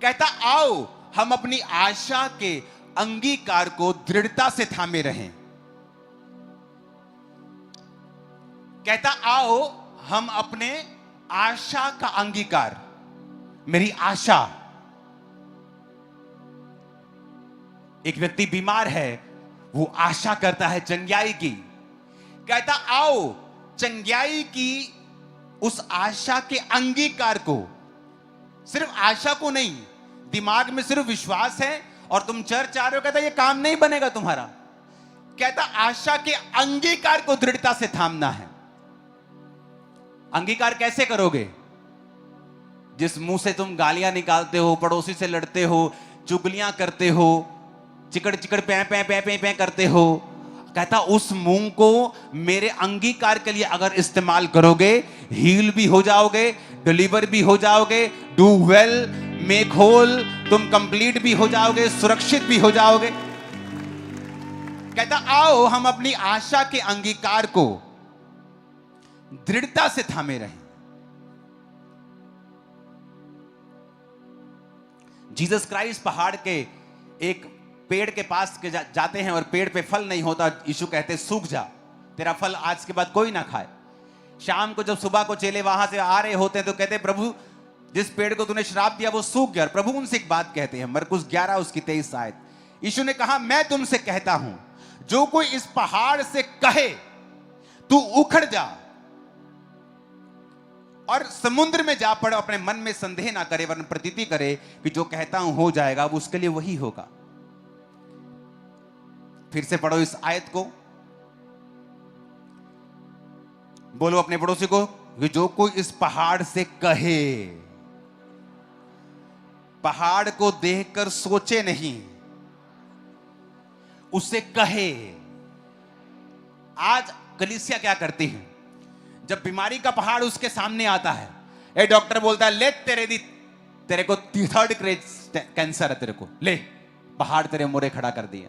कहता आओ हम अपनी आशा के अंगीकार को दृढ़ता से थामे रहें। कहता आओ हम अपने आशा का अंगीकार, मेरी आशा। एक व्यक्ति बीमार है, वो आशा करता है चंगाई की। कहता आओ चंगाई की उस आशा के अंगीकार को, सिर्फ आशा को नहीं, दिमाग में सिर्फ विश्वास है और तुम चर्च आ रहे हो, कहता ये काम नहीं बनेगा तुम्हारा। कहता आशा के अंगीकार को दृढ़ता से थामना है। अंगीकार कैसे करोगे? जिस मुंह से तुम गालियां निकालते हो, पड़ोसी से लड़ते हो, चुगलियां करते हो, चिकड़ चिकड़ पै पै पै पै पै करते हो, कहता उस मुंह को मेरे अंगीकार के लिए अगर इस्तेमाल करोगे, हील भी हो जाओगे, डिलीवर भी हो जाओगे, डू वेल, मेक होल, तुम कंप्लीट भी हो जाओगे, सुरक्षित भी हो जाओगे। कहता आओ हम अपनी आशा के अंगीकार को दृढ़ता से थामे रहें। जीसस क्राइस्ट पहाड़ के एक पेड़ के पास के जाते हैं और पेड़ पे फल नहीं होता। यीशु कहते सूख जा, तेरा फल आज के बाद कोई ना खाए। शाम को जब सुबह को चेले वहां से आ रहे होते हैं तो कहते प्रभु जिस पेड़ को तूने श्राप दिया वो सूख गया। प्रभु उनसे एक बात कहते हैं, मरकुस 11 उसकी 23 आयत। यीशु ने कहा मैं तुमसे कहता हूं, जो कोई इस पहाड़ से कहे तू उखड़ जा और समुद्र में जा पड़े, अपने मन में संदेह ना करे वरन प्रतीति करे कि जो कहता हूं हो जाएगा, वो उसके लिए वही होगा। फिर से पढ़ो इस आयत को, बोलो अपने पड़ोसी को कि जो कोई इस पहाड़ से कहे, पहाड़ को देखकर सोचे नहीं, उसे कहे। आज कलीसिया क्या करती है? जब बीमारी का पहाड़ उसके सामने आता है, ए डॉक्टर बोलता है ले तेरे को 3rd ग्रेड कैंसर है, तेरे को ले, पहाड़ तेरे मोरे खड़ा कर दिया।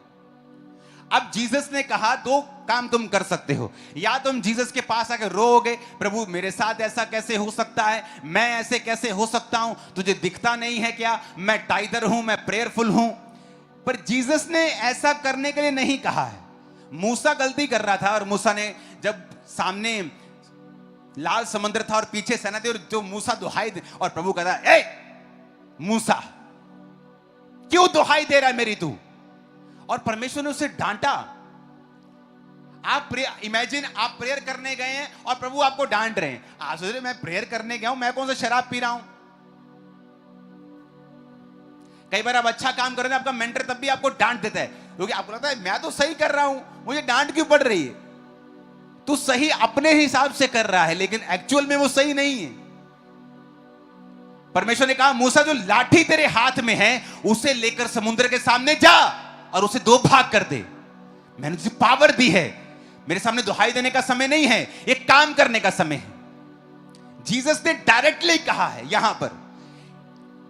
अब जीसस ने कहा दो काम तुम कर सकते हो, या तुम जीसस के पास आकर रोओगे प्रभु मेरे साथ ऐसा कैसे हो सकता है, मैं ऐसे कैसे हो सकता हूं, तुझे दिखता नहीं है क्या, मैं टाइगर हूं, मैं प्रेयरफुल हूं। पर जीसस ने ऐसा करने के लिए नहीं कहा है। मूसा गलती कर रहा था और मूसा ने जब सामने लाल समुद्र था और पीछे सेना थी और जो मूसा दुहाई दे, और प्रभु कहता ए मूसा क्यों दुहाई दे रहा है मेरी तू, और परमेश्वर ने उसे डांटा। आप इमेजिन आप प्रेयर करने गए हैं और प्रभु आपको डांट रहे हैं। आप सोच रहे मैं प्रेयर करने गया हूं, मैं कौन सा शराब पी रहा हूं। कई बार आप अच्छा काम कर रहे हैं, आपका मेंटर तब भी आपको डांट देता है क्योंकि आपको लगता है मैं तो सही कर रहा हूं, मुझे डांट क्यों पड़ रही है। तू सही अपने हिसाब से कर रहा है लेकिन एक्चुअल में वो सही नहीं है। परमेश्वर ने कहा मूसा जो लाठी तेरे हाथ में है उसे लेकर समुद्र के सामने जा और उसे 2 भाग कर दे। मैंने तुझे पावर दी है, मेरे सामने दुहाई देने का समय नहीं है, एक काम करने का समय है। जीसस ने डायरेक्टली कहा है यहां पर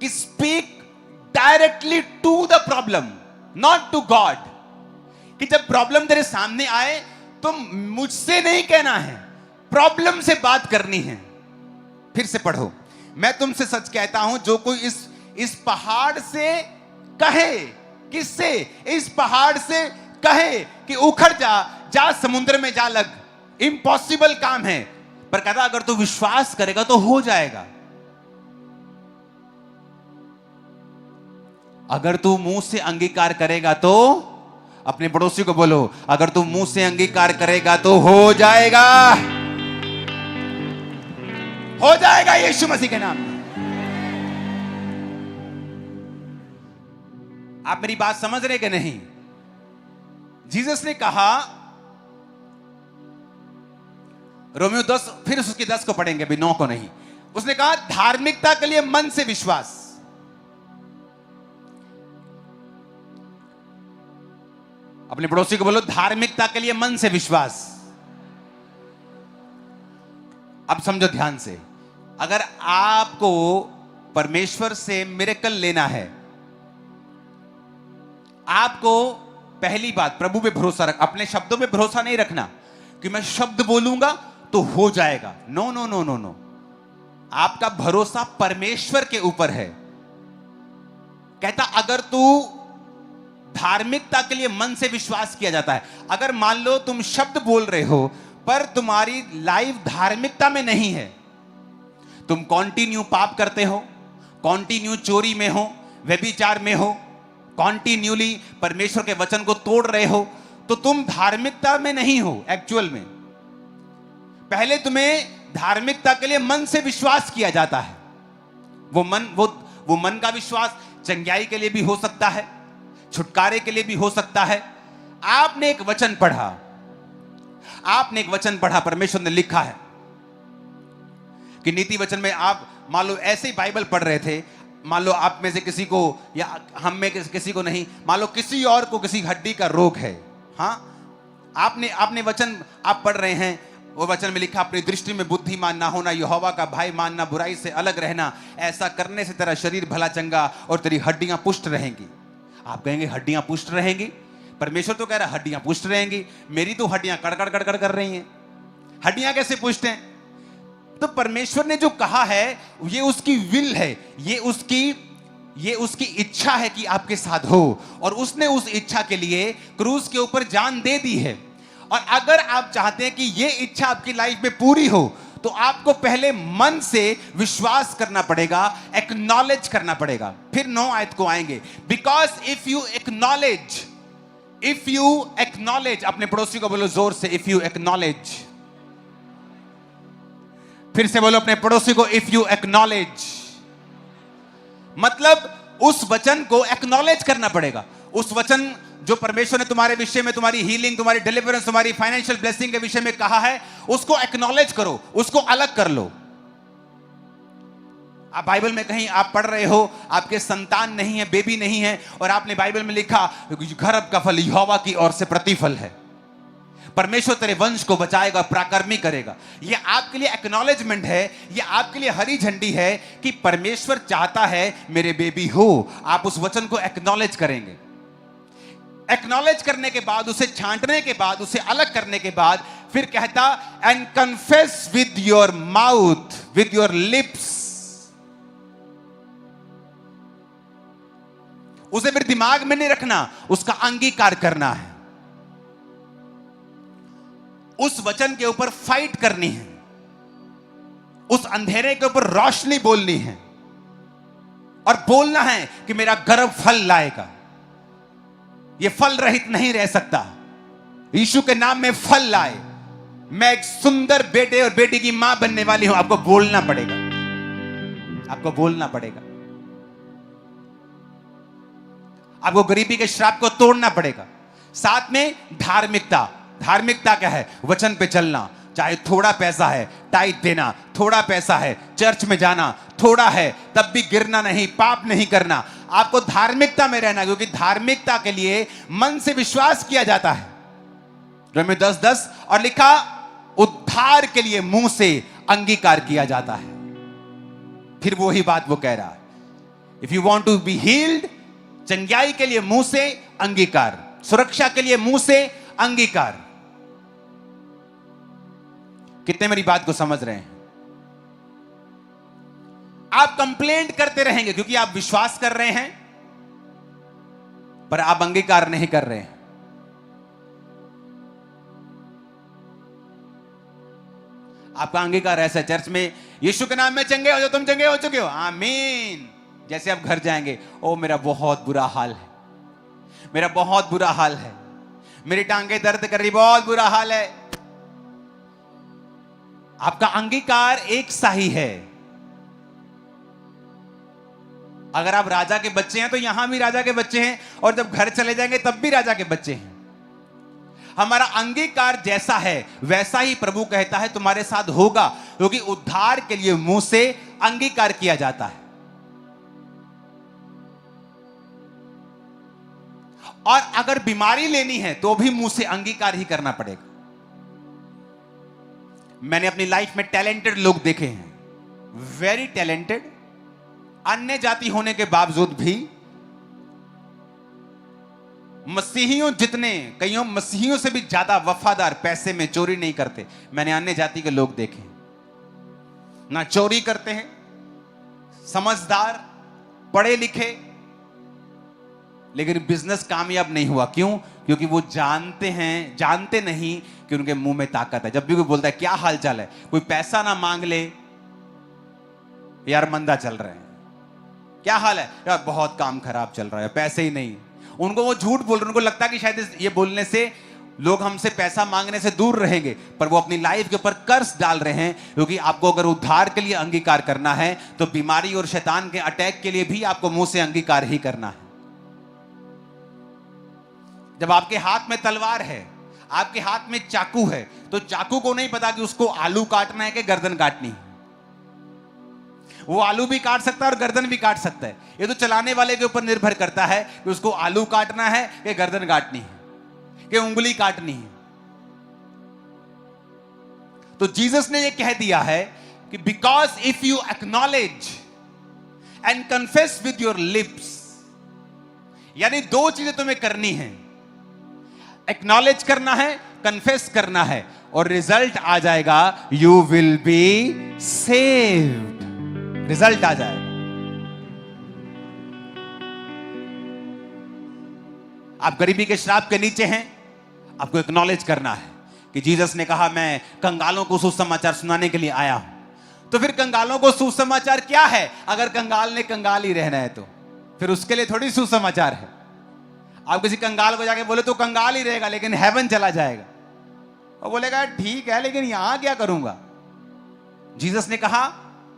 कि speak directly to the problem, not to God. कि जब प्रॉब्लम तेरे सामने आए तो मुझसे नहीं कहना है, प्रॉब्लम से बात करनी है। फिर से पढ़ो, मैं तुमसे सच कहता हूं जो कोई इस पहाड़ से कहे, किससे, इस पहाड़ से कहे कि उखड़ जा समुद्र में जा लग। इम्पॉसिबल काम है, पर कहता अगर तू विश्वास करेगा तो हो जाएगा। अगर तू मुंह से अंगीकार करेगा तो, अपने पड़ोसी को बोलो अगर तू मुंह से अंगीकार करेगा तो हो जाएगा, हो जाएगा यीशु मसीह के नाम में। आप मेरी बात समझ रहे कि नहीं? जीसस ने कहा रोमियो 10 फिर उसकी 10 को पढ़ेंगे, अभी 9 को नहीं। उसने कहा धार्मिकता के लिए मन से विश्वास। अपने पड़ोसी को बोलो धार्मिकता के लिए मन से विश्वास। अब समझो ध्यान से, अगर आपको परमेश्वर से मिरेकल लेना है, आपको पहली बात प्रभु पे भरोसा रख, अपने शब्दों पे भरोसा नहीं रखना कि मैं शब्द बोलूंगा तो हो जाएगा। No no no no no, आपका भरोसा परमेश्वर के ऊपर है। कहता अगर तू धार्मिकता के लिए मन से विश्वास किया जाता है, अगर मान लो तुम शब्द बोल रहे हो पर तुम्हारी लाइफ धार्मिकता में नहीं है, तुम कॉन्टिन्यू पाप करते हो, कॉन्टिन्यू चोरी में हो, व्यभिचार में हो, कॉन्टिन्यूली परमेश्वर के वचन को तोड़ रहे हो, तो तुम धार्मिकता में नहीं हो। एक्चुअल में पहले तुम्हें धार्मिकता के लिए मन से विश्वास किया जाता है। वो मन का विश्वास चंगाई के लिए भी हो सकता है, छुटकारे के लिए भी हो सकता है। आपने एक वचन पढ़ा, परमेश्वर ने लिखा है कि नीति वचन में आप मान लो ऐसे ही बाइबल पढ़ रहे थे, मान लो आप में से किसी को या हम में किसी को नहीं, मान लो किसी और को किसी हड्डी का रोग है, हाँ, आपने वचन आप पढ़ रहे हैं, वो वचन में लिखा अपनी दृष्टि में बुद्धिमान ना होना, यहोवा का भय मानना, बुराई से अलग रहना, ऐसा करने से तेरा शरीर भला चंगा और तेरी हड्डियां पुष्ट रहेंगी। आप कहेंगे हड्डियां पुष्ट रहेंगी? परमेश्वर तो कह रहा है हड्डियां पुष्ट रहेंगी। मेरी तो हड्डियां कड़कड़ कड़कड़ कर रही हैं, हड्डियां कैसे पुष्ट हैं? तो परमेश्वर ने जो कहा है ये उसकी विल है, ये उसकी इच्छा है कि आपके साथ हो, और उसने उस इच्छा के लिए क्रूस के ऊपर जान दे दी है। और अगर आप चाहते हैं कि ये इच्छा आपकी लाइफ में पूरी हो, तो आपको पहले मन से विश्वास करना पड़ेगा, एक्नॉलेज करना पड़ेगा। फिर 9 आयत को आएंगे, बिकॉज इफ यू एक्नॉलेज, अपने पड़ोसी को बोलो जोर से, इफ यू एक्नॉलेज। फिर से बोलो अपने पड़ोसी को, इफ यू एक्नॉलेज। मतलब उस वचन को एक्नॉलेज करना पड़ेगा। उस वचन जो परमेश्वर ने तुम्हारे विषय में, तुम्हारी हीलिंग, तुम्हारी डिलीवरेंस, तुम्हारी फाइनेंशियल ब्लेसिंग के विषय में कहा है, उसको एक्नॉलेज करो, उसको अलग कर लो। आप बाइबल में कहीं आप पढ़ रहे हो आपके संतान नहीं है, बेबी नहीं है, और आपने बाइबल में लिखा गर्भ का फल यहोवा की ओर से प्रतिफल है, परमेश्वर तेरे वंश को बचाएगा, पराक्रमी करेगा। यह आपके लिए एक्नॉलेजमेंट है, यह आपके लिए हरी झंडी है कि परमेश्वर चाहता है मेरे बेबी हो। आप उस वचन को एक्नॉलेज करेंगे। एक्नॉलेज करने के बाद, उसे छांटने के बाद, उसे अलग करने के बाद, फिर कहता and confess with your mouth, with your lips. उसे फिर दिमाग में नहीं रखना, उसका अंगीकार करना है। उस वचन के ऊपर फाइट करनी है, उस अंधेरे के ऊपर रोशनी बोलनी है, और बोलना है कि मेरा गर्भ फल लाएगा, ये फल रहित नहीं रह सकता। यीशु के नाम में फल लाए, मैं एक सुंदर बेटे और बेटी की मां बनने वाली हूं। आपको बोलना पड़ेगा, आपको बोलना पड़ेगा, आपको गरीबी के श्राप को तोड़ना पड़ेगा। साथ में धार्मिकता। धार्मिकता क्या है? वचन पे चलना, चाहे थोड़ा पैसा है टाइट देना, थोड़ा पैसा है चर्च में जाना, थोड़ा है तब भी गिरना नहीं, पाप नहीं करना। आपको धार्मिकता में रहना, क्योंकि धार्मिकता के लिए मन से विश्वास किया जाता है। रोमी 10:10 और लिखा उद्धार के लिए मुंह से अंगीकार किया जाता है। फिर वही बात वो कह रहा है, if you want to be healed, चंगाई के लिए मुंह से अंगीकार, सुरक्षा के लिए मुंह से अंगीकार। कितने मेरी बात को समझ रहे हैं? आप कंप्लेंट करते रहेंगे क्योंकि आप विश्वास कर रहे हैं पर आप अंगीकार नहीं कर रहे हैं। आपका अंगीकार ऐसा है, चर्च में यीशु के नाम में चंगे हो जाओ, तुम चंगे हो चुके हो, आमीन। जैसे आप घर जाएंगे, ओ मेरा बहुत बुरा हाल है, मेरा बहुत बुरा हाल है, मेरी टांगे दर्द कर रही, बहुत बुरा हाल है। आपका अंगीकार एक सा ही है। अगर आप राजा के बच्चे हैं तो यहां भी राजा के बच्चे हैं, और जब घर चले जाएंगे तब भी राजा के बच्चे हैं। हमारा अंगीकार जैसा है वैसा ही प्रभु कहता है तुम्हारे साथ होगा, क्योंकि उद्धार के लिए मुंह से अंगीकार किया जाता है। और अगर बीमारी लेनी है तो भी मुंह से अंगीकार ही करना पड़ेगा। मैंने अपनी लाइफ में टैलेंटेड लोग देखे हैं, वेरी टैलेंटेड, अन्य जाति होने के बावजूद भी मसीहियों जितने, कईयों मसीहियों से भी ज्यादा वफादार, पैसे में चोरी नहीं करते। मैंने अन्य जाति के लोग देखे, ना चोरी करते हैं, समझदार, पढ़े लिखे, लेकिन बिजनेस कामयाब नहीं हुआ। क्यों? क्योंकि वो जानते नहीं कि उनके मुंह में ताकत है। जब भी कोई बोलता है क्या हाल चाल है, कोई पैसा ना मांग ले, यार मंदा चल रहा है, क्या हाल है यार, बहुत काम खराब चल रहा है, पैसे ही नहीं। उनको वो झूठ बोल रहे, उनको लगता है कि शायद ये बोलने से लोग हमसे पैसा मांगने से दूर रहेंगे, पर वो अपनी लाइफ के ऊपर कर्ज डाल रहे हैं। क्योंकि आपको अगर उद्धार के लिए अंगीकार करना है तो बीमारी और शैतान के अटैक के लिए भी आपको मुंह से अंगीकार ही करना है। जब आपके हाथ में तलवार है, आपके हाथ में चाकू है, तो चाकू को नहीं पता कि उसको आलू काटना है कि गर्दन काटनी है। वो आलू भी काट सकता है और गर्दन भी काट सकता है। ये तो चलाने वाले के ऊपर निर्भर करता है कि उसको आलू काटना है कि गर्दन काटनी है कि उंगली काटनी है। तो जीसस ने ये कह दिया है कि because if you acknowledge and confess with your lips, यानी दो चीजें तुम्हें करनी है, एक्नॉलेज करना है, कन्फेस करना है, और रिजल्ट आ जाएगा, you will be saved. Result आ जाएगा। आप गरीबी के श्राप के नीचे हैं, आपको एक्नॉलेज करना है कि जीसस ने कहा मैं कंगालों को सुसमाचार सुनाने के लिए आया हूं। तो फिर कंगालों को सुसमाचार क्या है? अगर कंगाल ने कंगाल ही रहना है तो फिर उसके लिए थोड़ी सुसमाचार है। आप किसी कंगाल को जाके बोले तो कंगाल ही रहेगा, लेकिन हेवन चला जाएगा। और बोलेगा ठीक है, लेकिन यहां क्या करूंगा? जीसस ने कहा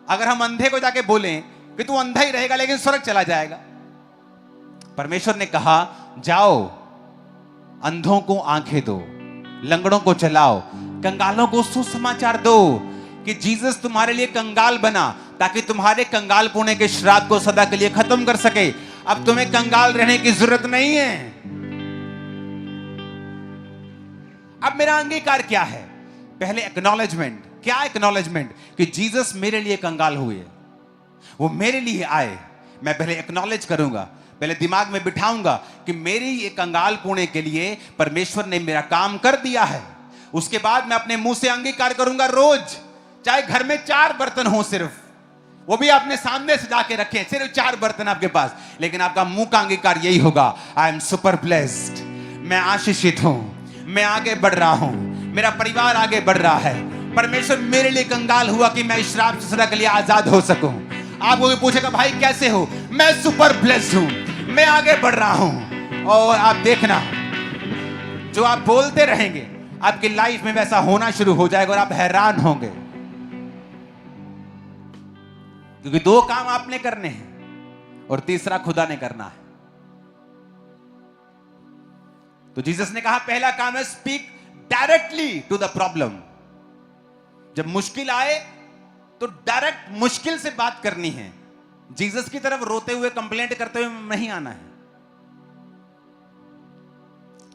अगर हम अंधे को जाके बोलें कि तू अंधा ही रहेगा लेकिन स्वर्ग चला जाएगा। परमेश्वर ने कहा जाओ, अंधों को आंखें दो, लंगड़ों को चलाओ, कंगालों को सुसमाचार दो कि जीसस तुम्हारे लिए कंगाल बना ताकि तुम्हारे कंगाल पुणे के श्राप को सदा के लिए खत्म कर सके। अब तुम्हें कंगाल रहने की जरूरत नहीं है। अब मेरा अंगीकार क्या है? पहले एक्नॉलेजमेंट। क्या एक्नॉलेजमेंट? कि जीसस मेरे लिए कंगाल हुए, वो मेरे लिए आए। मैं पहले एक्नॉलेज करूंगा, पहले दिमाग में बिठाऊंगा कि मेरी ये कंगाल पुणे के लिए परमेश्वर ने मेरा काम कर दिया है। उसके बाद मैं अपने मुंह से अंगीकार करूंगा रोज, चाहे घर में 4 बर्तन हो, सिर्फ वो भी आपने सामने सजा के रखे, सिर्फ 4 बर्तन आपके पास, लेकिन आपका मुंह का अंगीकार यही होगा, आई एम सुपर ब्लेस्ड, मैं आशीषित हूं, मैं आगे बढ़ रहा हूं, मेरा परिवार आगे बढ़ रहा है। परमेश्वर मेरे लिए कंगाल हुआ कि मैं श्राप से सदा के लिए आजाद हो सकूं। आपको कोई पूछेगा भाई कैसे हो? मैं सुपर ब्लेस्ड हूं, मैं आगे बढ़ रहा हूं। और आप देखना, जो आप बोलते रहेंगे आपकी लाइफ में वैसा होना शुरू हो जाएगा और आप हैरान होंगे। क्योंकि 2 काम आपने करने हैं और तीसरा खुदा ने करना है। तो जीसस ने कहा पहला काम है speak directly to the problem. जब मुश्किल आए तो डायरेक्ट मुश्किल से बात करनी है। जीसस की तरफ रोते हुए कंप्लेंट करते हुए नहीं आना है।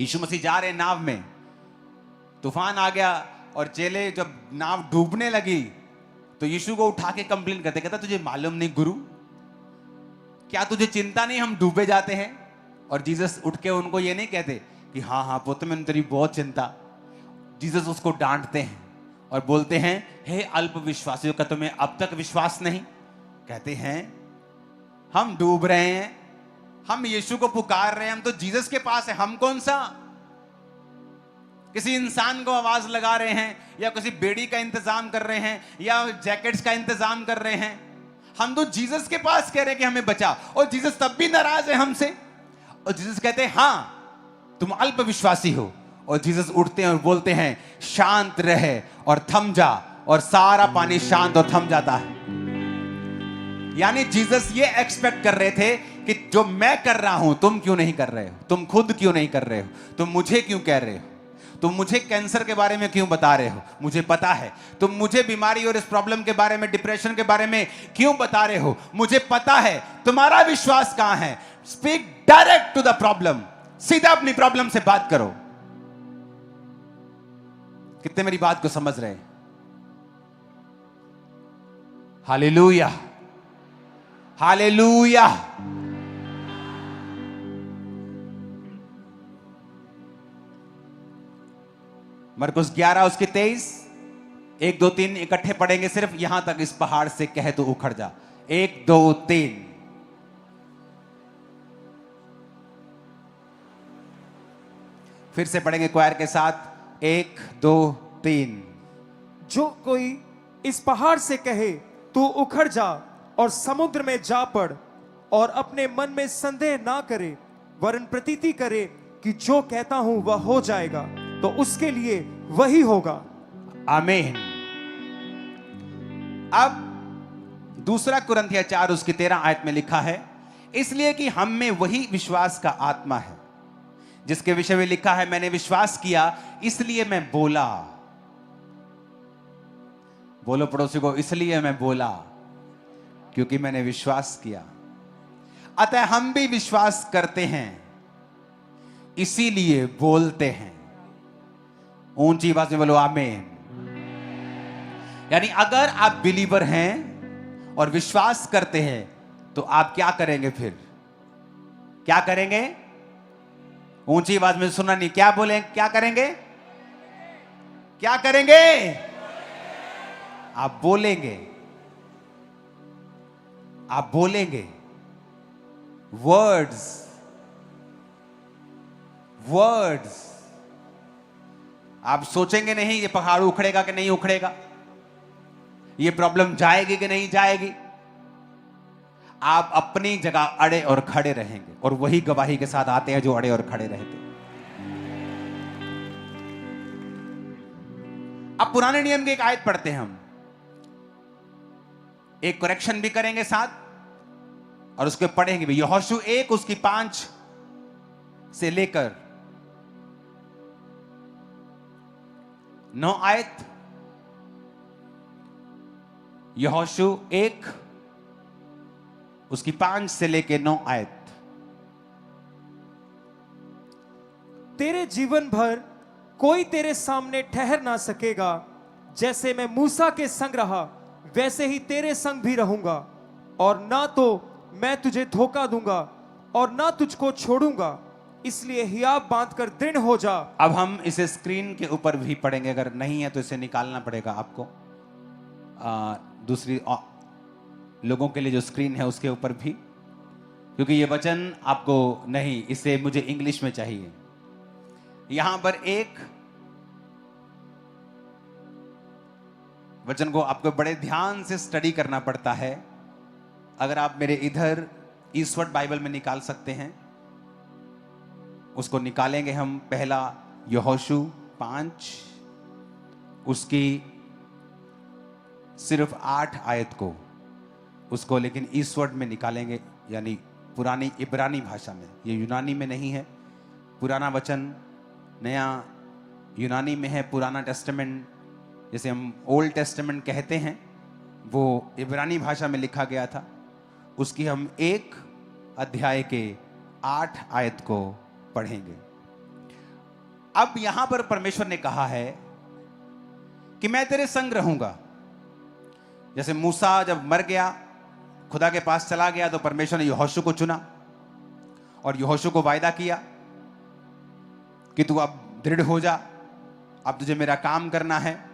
यीशु मसीह जा रहे नाव में, तूफान आ गया और चेले जब नाव डूबने लगी तो यीशु को उठा के कंप्लेंट करते, कहता तुझे मालूम नहीं गुरु, क्या तुझे चिंता नहीं हम डूबे जाते हैं? और जीसस उठ के उनको ये नहीं कहते कि हाँ हाँ पुत्र मैंने तेरी बहुत चिंता। जीसस उसको डांटते हैं और बोलते हैं हे अल्प विश्वासियों, का तुम्हें अब तक विश्वास नहीं? कहते हैं हम डूब रहे हैं, हम यीशु को पुकार रहे हैं, हम तो जीसस के पास है, हम कौन सा किसी इंसान को आवाज लगा रहे हैं या किसी बेड़ी का इंतजाम कर रहे हैं या जैकेट्स का इंतजाम कर रहे हैं? हम तो जीसस के पास कह रहे हैं कि हमें बचा, और जीसस तब भी नाराज है हमसे। और जीसस कहते हैं हाँ तुम अल्प विश्वासी हो। और जीसस उठते हैं और बोलते हैं शांत रहे और थम जा, और सारा पानी शांत और थम जाता है। यानी जीसस ये एक्सपेक्ट कर रहे थे कि जो मैं कर रहा हूं तुम क्यों नहीं कर रहे हो, तुम खुद क्यों नहीं कर रहे हो, तुम मुझे क्यों कह रहे हो, तुम मुझे कैंसर के बारे में क्यों बता रहे हो, मुझे पता है। तुम मुझे बीमारी और इस प्रॉब्लम के बारे में, डिप्रेशन के बारे में क्यों बता रहे हो, मुझे पता है। तुम्हारा विश्वास कहां है? Speak direct to the problem. सीधा अपनी प्रॉब्लम से बात करो। कितने मेरी बात को समझ रहे हैं? Hallelujah, hallelujah. मरकुस 11 उसके 23, 1 2 3 इकट्ठे पढ़ेंगे। सिर्फ यहां तक, इस पहाड़ से कहे तो उखड़ जा। 1 2 3। फिर से पढ़ेंगे क्वायर के साथ। 1 2 3। जो कोई इस पहाड़ से कहे तू उखड़ जा और समुद्र में जा पड़, और अपने मन में संदेह ना करे, वरन प्रतीति करे कि जो कहता हूं वह हो जाएगा, तो उसके लिए वही होगा। आमीन। अब दूसरा कुरिन्थियों 4 उसकी 13 आयत में लिखा है, इसलिए कि हम में वही विश्वास का आत्मा है, जिसके विषय में लिखा है, मैंने विश्वास किया इसलिए मैं बोला। बोलो पड़ोसी को, इसलिए मैं बोला क्योंकि मैंने विश्वास किया। अतः हम भी विश्वास करते हैं इसीलिए बोलते हैं। ऊंची आवाज में बोलो आमीन। यानी अगर आप बिलीवर हैं और विश्वास करते हैं तो आप क्या करेंगे? फिर क्या करेंगे? ऊंची आवाज में सुना नहीं, क्या बोले? क्या करेंगे? क्या करेंगे? आप बोलेंगे। आप बोलेंगे। Words, words. आप सोचेंगे नहीं ये पहाड़ उखड़ेगा कि नहीं उखड़ेगा, ये प्रॉब्लम जाएगी कि नहीं जाएगी। आप अपनी जगह अड़े और खड़े रहेंगे, और वही गवाही के साथ आते हैं जो अड़े और खड़े रहते हैं। अब पुराने नियम की एक आयत पढ़ते हैं हम, एक करेक्शन भी करेंगे साथ, और उसके पढ़ेंगे भी। यहोशू 1 उसकी 5 से लेकर 9 आयत। यहोशू 1 उसकी 5 से लेकर 9 आयत। तेरे जीवन भर कोई तेरे सामने ठहर ना सकेगा। जैसे मैं मूसा के संग रहा, वैसे ही तेरे संग भी रहूंगा, और ना तो मैं तुझे धोखा दूंगा और ना तुझको छोड़ूंगा। इसलिए हियाब बांधकर दृढ़ हो जा। अब हम इसे स्क्रीन के ऊपर भी पढ़ेंगे, अगर नहीं है तो इसे निकालना पड़ेगा आपको। दूसरी लोगों के लिए जो स्क्रीन है उसके ऊपर भी, क्योंकि ये वचन आपको नहीं, इसे मुझे इंग्लिश में चाहिए। यहां पर एक वचन को आपको बड़े ध्यान से स्टडी करना पड़ता है। अगर आप मेरे इधर ईस्टवर्ड बाइबल में निकाल सकते हैं, उसको निकालेंगे हम। पहला यहोशू 5 उसकी सिर्फ 8 आयत को, उसको लेकिन ईस्टवर्ड में निकालेंगे, यानी पुरानी इब्रानी भाषा में। ये यूनानी में नहीं है। पुराना वचन नया यूनानी में है। पुराना टेस्टामेंट जैसे हम ओल्ड टेस्टामेंट कहते हैं, वो इब्रानी भाषा में लिखा गया था। उसकी हम 1 अध्याय के 8 आयत को पढ़ेंगे। अब यहां पर परमेश्वर ने कहा है कि मैं तेरे संग रहूंगा। जैसे मूसा जब मर गया, खुदा के पास चला गया, तो परमेश्वर ने यहोशू को चुना और यहोशू को वायदा किया कि तू अब दृढ़ हो जा, अब तुझे मेरा काम करना है,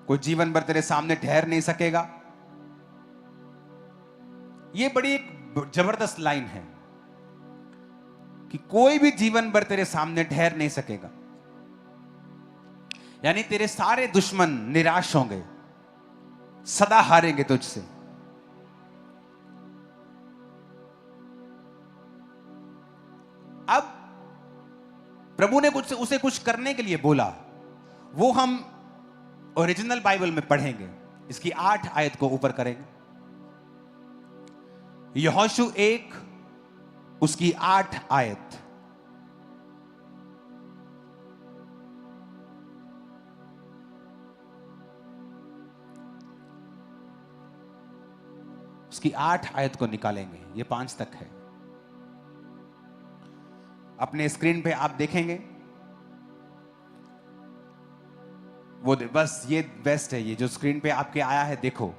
कोई जीवन भर तेरे सामने ठहर नहीं सकेगा। यह बड़ी एक जबरदस्त लाइन है कि कोई भी जीवन भर तेरे सामने ठहर नहीं सकेगा। यानी तेरे सारे दुश्मन निराश होंगे, सदा हारेंगे तुझसे। अब प्रभु ने उसे कुछ करने के लिए बोला, वो हम ओरिजिनल बाइबल में पढ़ेंगे। इसकी 8 आयत को ऊपर करेंगे। यहोशू 1 उसकी 8 आयत। उसकी 8 आयत को निकालेंगे। ये 5 तक है। अपने स्क्रीन पे आप देखेंगे, वो बस ये बेस्ट है। ये जो स्क्रीन पे आपके आया है, देखो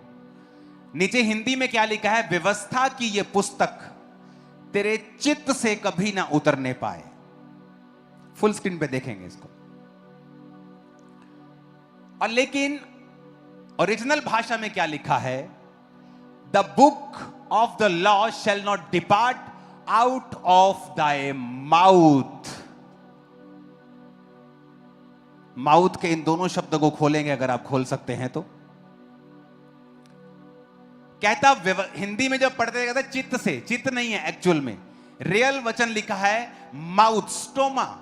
नीचे हिंदी में क्या लिखा है? व्यवस्था की ये पुस्तक तेरे चित्त से कभी ना उतरने पाए। फुल स्क्रीन पे देखेंगे इसको। और लेकिन ओरिजिनल भाषा में क्या लिखा है? The book of the law shall not depart out of thy mouth. Mouth के इन दोनों शब्दों को खोलेंगे अगर आप खोल सकते हैं तो। कहता हिंदी में जब पढ़ते कहता चित्त से, चित्त नहीं है एक्चुअल में, रियल वचन लिखा है माउथ, स्टोमा।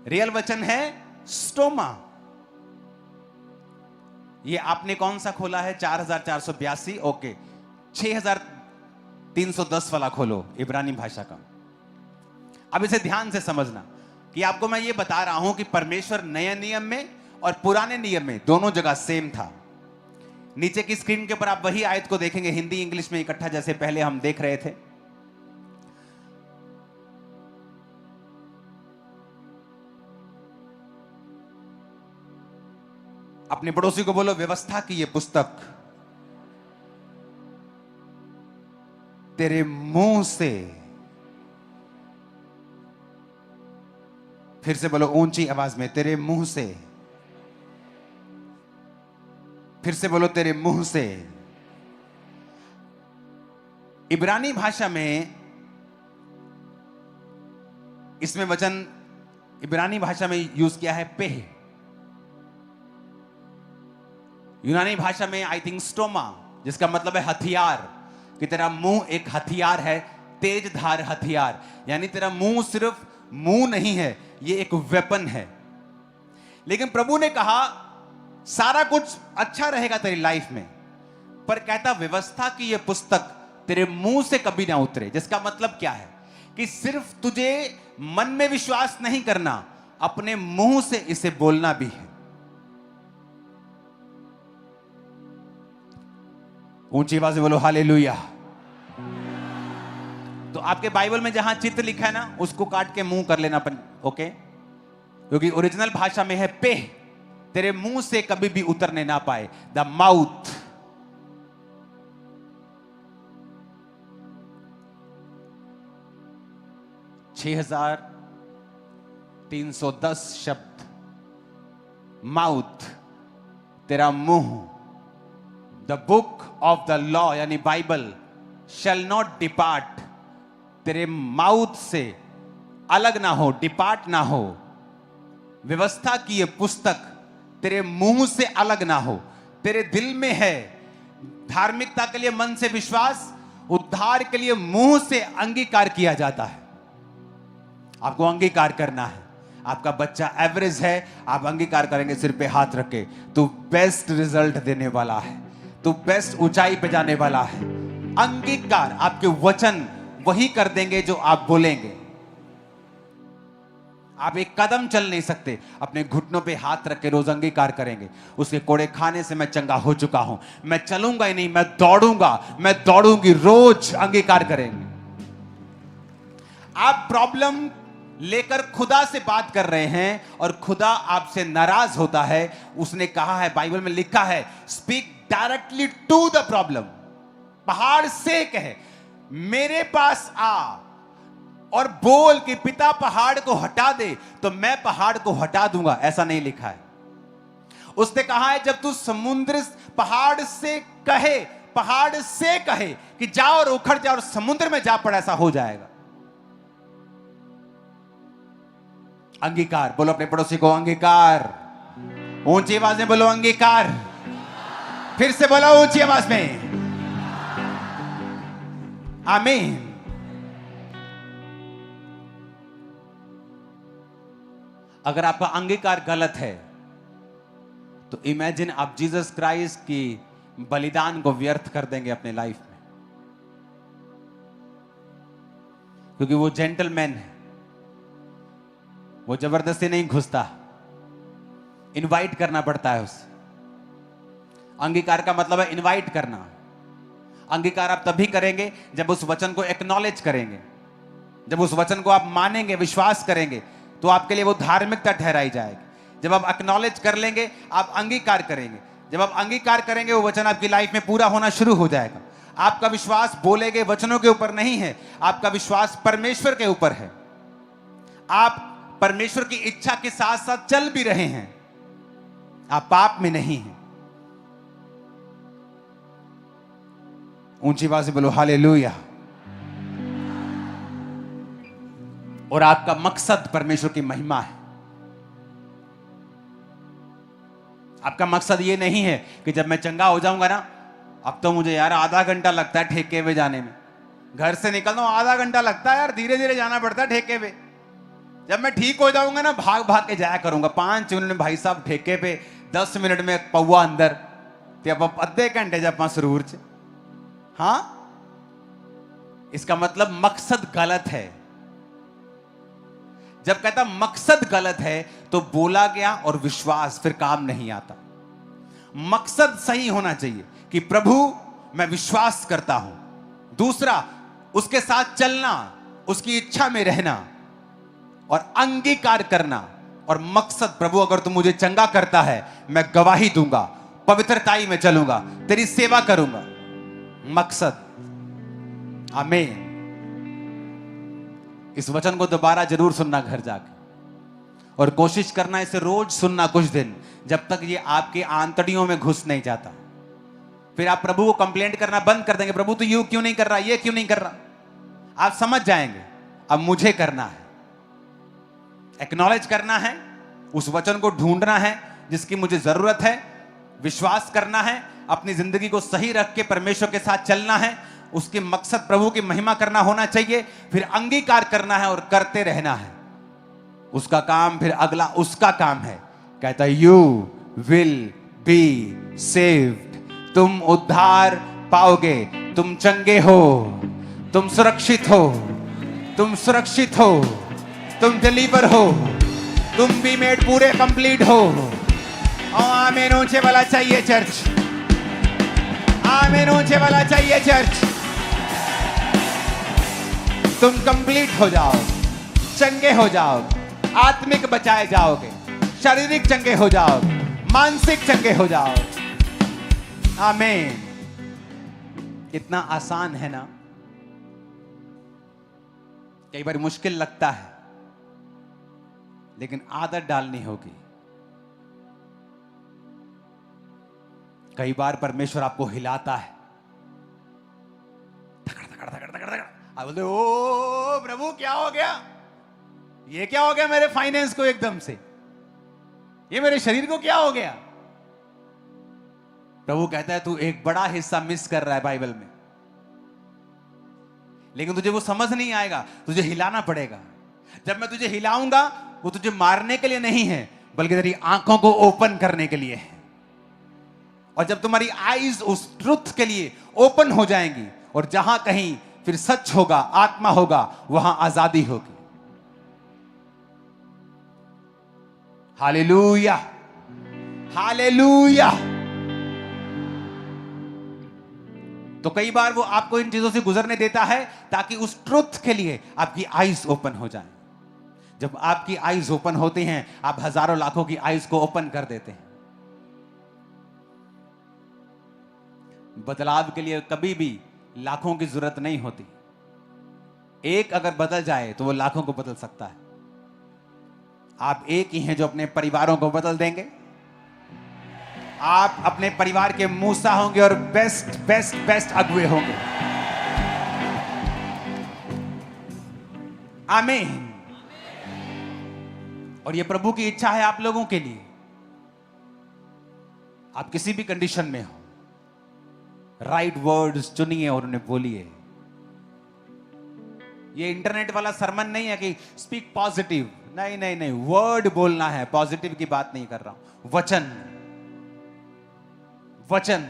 रियल वचन है स्टोमा। ये आपने कौन सा खोला है? 4482। ओके, 6310 वाला खोलो, इब्रानी भाषा का। अब इसे ध्यान से समझना कि आपको मैं ये बता रहा हूं कि परमेश्वर नए नियम में और पुराने नियम में दोनों जगह सेम था। नीचे की स्क्रीन के ऊपर आप वही आयत को देखेंगे, हिंदी इंग्लिश में इकट्ठा, जैसे पहले हम देख रहे थे। अपने पड़ोसी को बोलो, व्यवस्था की ये पुस्तक तेरे मुंह से, फिर से बोलो ऊंची आवाज में, तेरे मुंह से, फिर से बोलो तेरे मुंह से। इब्रानी भाषा में इसमें वचन इब्रानी भाषा में यूज किया है पेह। यूनानी भाषा में आई थिंक स्टोमा, जिसका मतलब है हथियार, कि तेरा मुंह एक हथियार है, तेज धार हथियार। यानी तेरा मुंह सिर्फ मुंह नहीं है, ये एक वेपन है। लेकिन प्रभु ने कहा सारा कुछ अच्छा रहेगा तेरी लाइफ में, पर कहता व्यवस्था की ये पुस्तक तेरे मुंह से कभी ना उतरे। जिसका मतलब क्या है कि सिर्फ तुझे मन में विश्वास नहीं करना, अपने मुंह से इसे बोलना भी है। ऊंची आवाज में बोलो हालेलुया। तो आपके बाइबल में जहां चित्त लिखा है ना, उसको काट के मुंह कर लेना अपन, ओके? क्योंकि ओरिजिनल भाषा में है पेह, तेरे मुंह से कभी भी उतरने ना पाए, द माउथ। $6310 शब्द, माउथ, तेरा मुंह। The book of the law यानी बाइबल शैल नॉट डिपार्ट, तेरे माउथ से अलग ना हो, डिपार्ट ना हो। व्यवस्था की ये पुस्तक तेरे मुंह से अलग ना हो। तेरे दिल में है धार्मिकता के लिए मन से विश्वास, उद्धार के लिए मुंह से अंगीकार किया जाता है। आपको अंगीकार करना है। आपका बच्चा एवरेज है, आप अंगीकार करेंगे सिर पे हाथ रख के, तू बेस्ट रिजल्ट देने वाला है, तू बेस्ट ऊंचाई पे जाने वाला है। अंगीकार, आपके वचन वही कर देंगे जो आप बोलेंगे। आप एक कदम चल नहीं सकते, अपने घुटनों पे हाथ रख के रोज अंगीकार करेंगे, उसके कोड़े खाने से मैं चंगा हो चुका हूं, मैं चलूंगा ही नहीं, मैं दौड़ूंगा, मैं दौड़ूंगी, रोज अंगीकार करेंगे। आप प्रॉब्लम लेकर खुदा से बात कर रहे हैं और खुदा आपसे नाराज होता है। उसने कहा है, बाइबल में लिखा है, speak directly to the problem. पहाड़ से कहे मेरे पास आ और बोल कि पिता पहाड़ को हटा दे, तो मैं पहाड़ को हटा दूंगा, ऐसा नहीं लिखा है। उसने कहा है जब तू समुद्र पहाड़ से कहे कि जाओ और उखड़ जाओ और समुद्र में जा पड़, ऐसा हो जाएगा। अंगीकार, बोलो अपने पड़ोसी को अंगीकार। ऊंची आवाज में बोलो अंगीकार। फिर से बोलो ऊंची आवाज में, आमीन। अगर आपका अंगीकार गलत है तो इमेजिन आप जीसस क्राइस्ट की बलिदान को व्यर्थ कर देंगे अपने लाइफ में। क्योंकि वो जेंटलमैन है, वो जबरदस्ती नहीं घुसता, इनवाइट करना पड़ता है उसे। अंगीकार का मतलब है इनवाइट करना। अंगीकार आप तभी करेंगे जब उस वचन को एक्नॉलेज करेंगे, जब उस वचन को आप मानेंगे, विश्वास करेंगे, तो आपके लिए वो धार्मिकता ठहराई जाएगी। जब आप एक्नॉलेज कर लेंगे, आप अंगीकार करेंगे। जब आप अंगीकार करेंगे वो वचन आपकी लाइफ में पूरा होना शुरू हो जाएगा। आपका विश्वास बोले गए वचनों के ऊपर नहीं है, आपका विश्वास परमेश्वर के ऊपर है। आप परमेश्वर की इच्छा के साथ साथ चल भी रहे हैं, आप पाप में नहीं हैं। ऊंची आवाज से बोलो हालेलुया। और आपका मकसद परमेश्वर की महिमा है। आपका मकसद ये नहीं है कि जब मैं चंगा हो जाऊंगा ना, अब तो मुझे यार आधा घंटा लगता है ठेके पे जाने में, घर से निकलता हूं आधा घंटा लगता है यार, धीरे धीरे जाना पड़ता है ठेके पे। जब मैं ठीक हो जाऊंगा ना, भाग भाग के जाया करूंगा। 5 मिनट में भाई साहब ठेके पे, 10 मिनट में पौवा अंदर, अब अद्धे घंटे जब मसरूर च। हाँ, इसका मतलब मकसद गलत है। जब कहता मकसद गलत है तो बोला गया और विश्वास फिर काम नहीं आता। मकसद सही होना चाहिए कि प्रभु मैं विश्वास करता हूं। दूसरा, उसके साथ चलना, उसकी इच्छा में रहना और अंगीकार करना। और मकसद, प्रभु अगर तू मुझे चंगा करता है, मैं गवाही दूंगा, पवित्रताई में चलूंगा, तेरी सेवा करूंगा। मकसद। आमीन। इस वचन को दोबारा जरूर सुनना घर जाके, और कोशिश करना इसे रोज सुनना कुछ दिन, जब तक ये आपके आंतड़ियों में घुस नहीं जाता। फिर आप प्रभु को कंप्लेंट करना बंद कर देंगे, प्रभु तो यू क्यों नहीं कर रहा, ये क्यों नहीं कर रहा। आप समझ जाएंगे अब मुझे करना है, एक्नॉलेज करना है, उस वचन को ढूंढना है जिसकी मुझे जरूरत है, विश्वास करना है, अपनी जिंदगी को सही रख के परमेश्वर के साथ चलना है। उसके मकसद प्रभु की महिमा करना होना चाहिए। फिर अंगीकार करना है और करते रहना है। उसका काम फिर अगला उसका काम है। कहता है यू विल बी सेव्ड। तुम उद्धार पाओगे, तुम चंगे हो, तुम सुरक्षित हो, तुम सुरक्षित हो, तुम डिलीवर हो, तुम भी मेड पूरे कंप्लीट हो। आमीन ऊंचे वाला चाहिए चर्च, आमीन ऊंचे वाला चाहिए चर्च। तुम कंप्लीट हो जाओ, चंगे हो जाओ, आत्मिक बचाए जाओगे, शारीरिक चंगे हो जाओ, मानसिक चंगे हो जाओ। आमीन। कितना आसान है ना। कई बार मुश्किल लगता है, लेकिन आदत डालनी होगी। कई बार परमेश्वर आपको हिलाता है, धकड़ धकड़ धकड़ धकड़ धकड़। आप बोलते ओ प्रभु क्या हो गया, ये क्या हो गया मेरे फाइनेंस को एकदम से, ये मेरे शरीर को क्या हो गया। प्रभु कहता है तू एक बड़ा हिस्सा मिस कर रहा है बाइबल में, लेकिन तुझे वो समझ नहीं आएगा, तुझे हिलाना पड़ेगा। जब मैं तुझे हिलाऊंगा, वो तुझे मारने के लिए नहीं है, बल्कि तेरी आंखों को ओपन करने के लिए है। और जब तुम्हारी आईज उस ट्रुथ के लिए ओपन हो जाएंगी, और जहां कहीं फिर सच होगा, आत्मा होगा, वहां आजादी होगी। Hallelujah, hallelujah. तो कई बार वो आपको इन चीजों से गुजरने देता है ताकि उस ट्रुथ के लिए आपकी आईज ओपन हो जाए। जब आपकी आईज ओपन होती हैं, आप हजारों लाखों की आईज को ओपन कर देते हैं। बदलाव के लिए कभी भी लाखों की जरूरत नहीं होती। एक अगर बदल जाए तो वो लाखों को बदल सकता है। आप एक ही हैं जो अपने परिवारों को बदल देंगे। आप अपने परिवार के मूसा होंगे और बेस्ट बेस्ट बेस्ट अगुए होंगे। आमीन। और ये प्रभु की इच्छा है आप लोगों के लिए। आप किसी भी कंडीशन में हो, राइट वर्ड्स चुनिए और उन्हें बोलिए। ये इंटरनेट वाला सरमन नहीं है कि स्पीक पॉजिटिव, नहीं नहीं नहीं, वर्ड बोलना है, पॉजिटिव की बात नहीं कर रहा हूं। वचन, वचन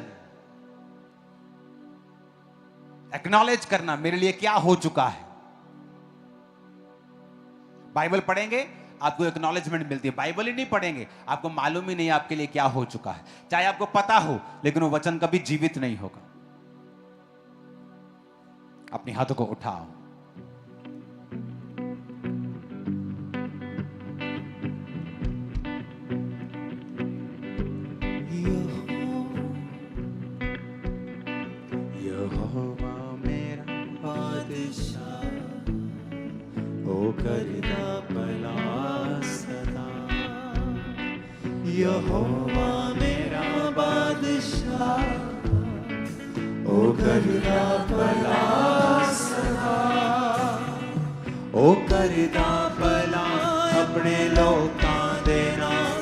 एक्नॉलेज करना, मेरे लिए क्या हो चुका है। बाइबल पढ़ेंगे आपको एक्नॉलेजमेंट मिलती है। बाइबल ही नहीं पढ़ेंगे आपको मालूम ही नहीं आपके लिए क्या हो चुका है। चाहे आपको पता हो, लेकिन वो वचन कभी जीवित नहीं होगा। अपने हाथों को उठाओ। यहोवा मेरा बादशाह ओ करदा भला सदा यहोवा मेरा बादशाह ओ करदा भला सदा ओ करदा भला अपने लोकां दे नाल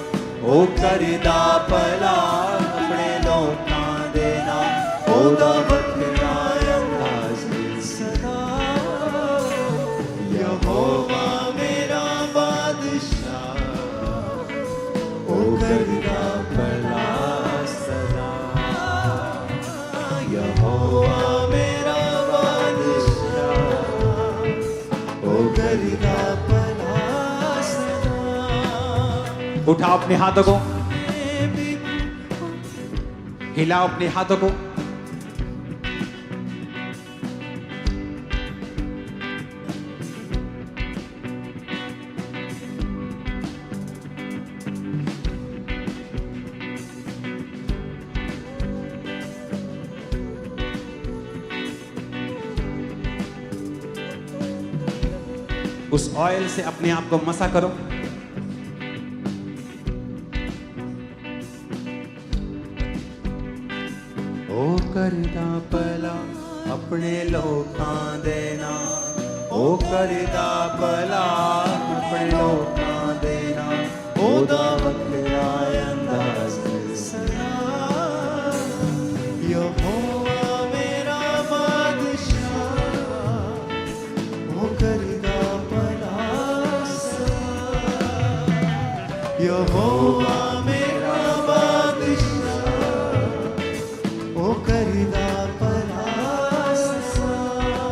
ओ करदा भला अपने लोकां दे नाल ओदा वखरा अंदाज़ सदा यहोवा मेरा बादशाह ओ करदा भला सदा यहोवा मेरा बादशाह ओ करदा भला सदा। उठाओ अपने हाथों को, हिलाओ अपने हाथों को। उस ऑयल से अपने आप को मसा करो। ओ करदा भला अपने लोकां दे नाल ओ करदा भला अपने लोकां दे नाल ओदा वखरा अंदाज़ सदा यहोवा मेरा बादशाह ओ करदा भला सदा यहोवा मेरा बादशाह ओ करदा भला सदा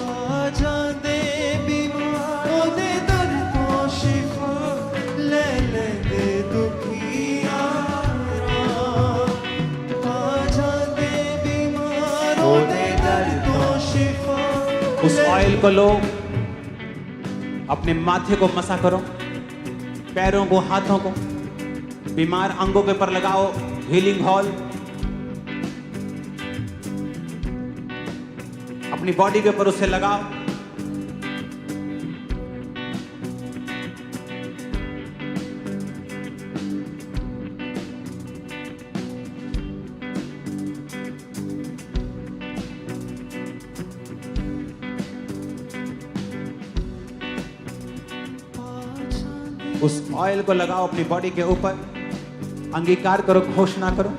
आ जांदे बीमार ओदे दर तो शिफा ले लेंदे दुखिया आ जांदे बीमार ओदे दर तो शिफा उस ऑयल को लो, अपने माथे को मसा करो, पैरों को, हाथों को, बीमार अंगों के पर लगाओ। हीलिंग हॉल अपनी बॉडी के ऊपर उसे लगाओ। उस ऑयल को लगाओ अपनी बॉडी के ऊपर, अंगीकार करो, घोषणा करो।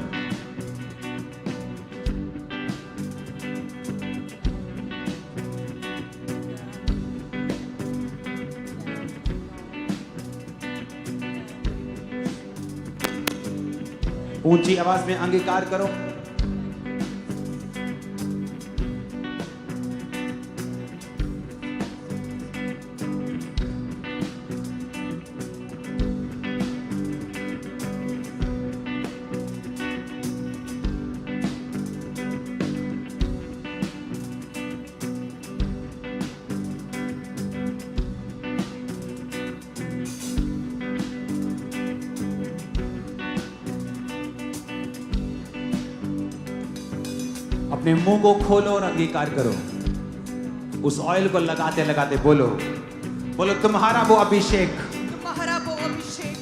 ऊंची आवाज में अंगीकार करो। अपने मुंह को खोलो और अंगीकार करो। उस ऑयल को लगाते लगाते बोलो, बोलो तुम्हारा वो अभिषेक। तुम्हारा वो अभिषेक,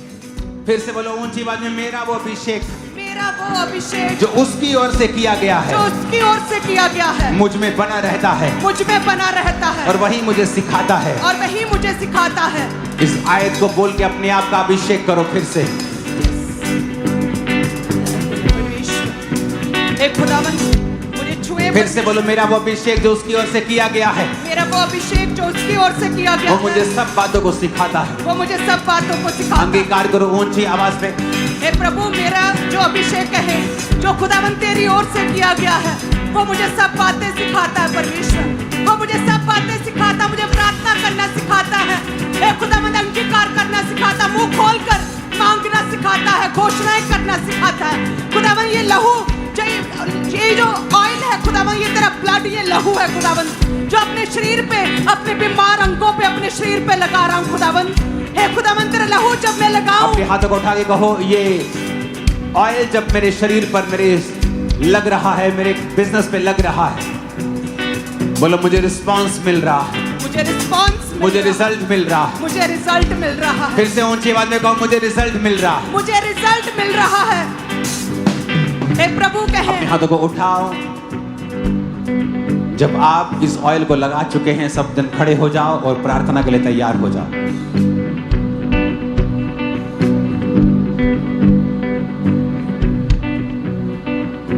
फिर से बोलो ऊंची आवाज में, मेरा वो अभिषेक मेरा वो अभिषेक जो उसकी ओर से किया गया जो है, उसकी ओर से किया गया है, मुझ में बना रहता है मुझ में बना रहता है और वही मुझे सिखाता है। और वही मुझे सिखाता है। इस आयत को बोल के अपने आप का अभिषेक करो फिर से। हे खुदावंद मुझे छुए, फिर से बोलो, मेरा वो अभिषेक जो उसकी ओर से किया गया है, मेरा वो अभिषेक जो उसकी ओर से किया गया वो है, मुझे सब बातों को सिखाता है। वो मुझे सब बातों को सिखाता है। अंगीकार करो ऊंची आवाज में। हे प्रभु, मेरा जो अभिषेक है जो खुदावंद तेरी ओर से किया गया है, वो मुझे सब बातें सिखाता है। परमेश्वर वो मुझे सब बातें सिखाता, मुझे प्रार्थना करना सिखाता है। हे खुदावंद अंगीकार करना सिखाता, मुंह खोलकर मांगना सिखाता है, घोषणाएं करना सिखाता है। खुदावंद ये लहू ये जो ऑयल है खुदावंद, ये तेरा ब्लड, ये लहू है खुदावंद, जो अपने शरीर पे, अपने बीमार अंगों पे, अपने शरीर पे लगा रहा हूँ खुदावंद। हे खुदावंद तेरा लहू जब मैं लगाऊं, अपने हाथों को उठा के कहो, ये ऑयल जब मेरे शरीर पर, मेरे लग रहा है, मेरे बिजनेस पे लग रहा है। बोलो मुझे रिस्पांस मिल रहा है, मुझे रिस्पॉन्स, मुझे रिजल्ट मिल रहा है। मुझे रिजल्ट मिल रहा है, फिर से ऊंची आवाज में कहो, मुझे रिजल्ट मिल रहा है। मुझे रिजल्ट मिल रहा है। हे प्रभु अपने कहे, हाथों को उठाओ। जब आप इस ऑयल को लगा चुके हैं, सब जन खड़े हो जाओ और प्रार्थना के लिए तैयार हो जाओ।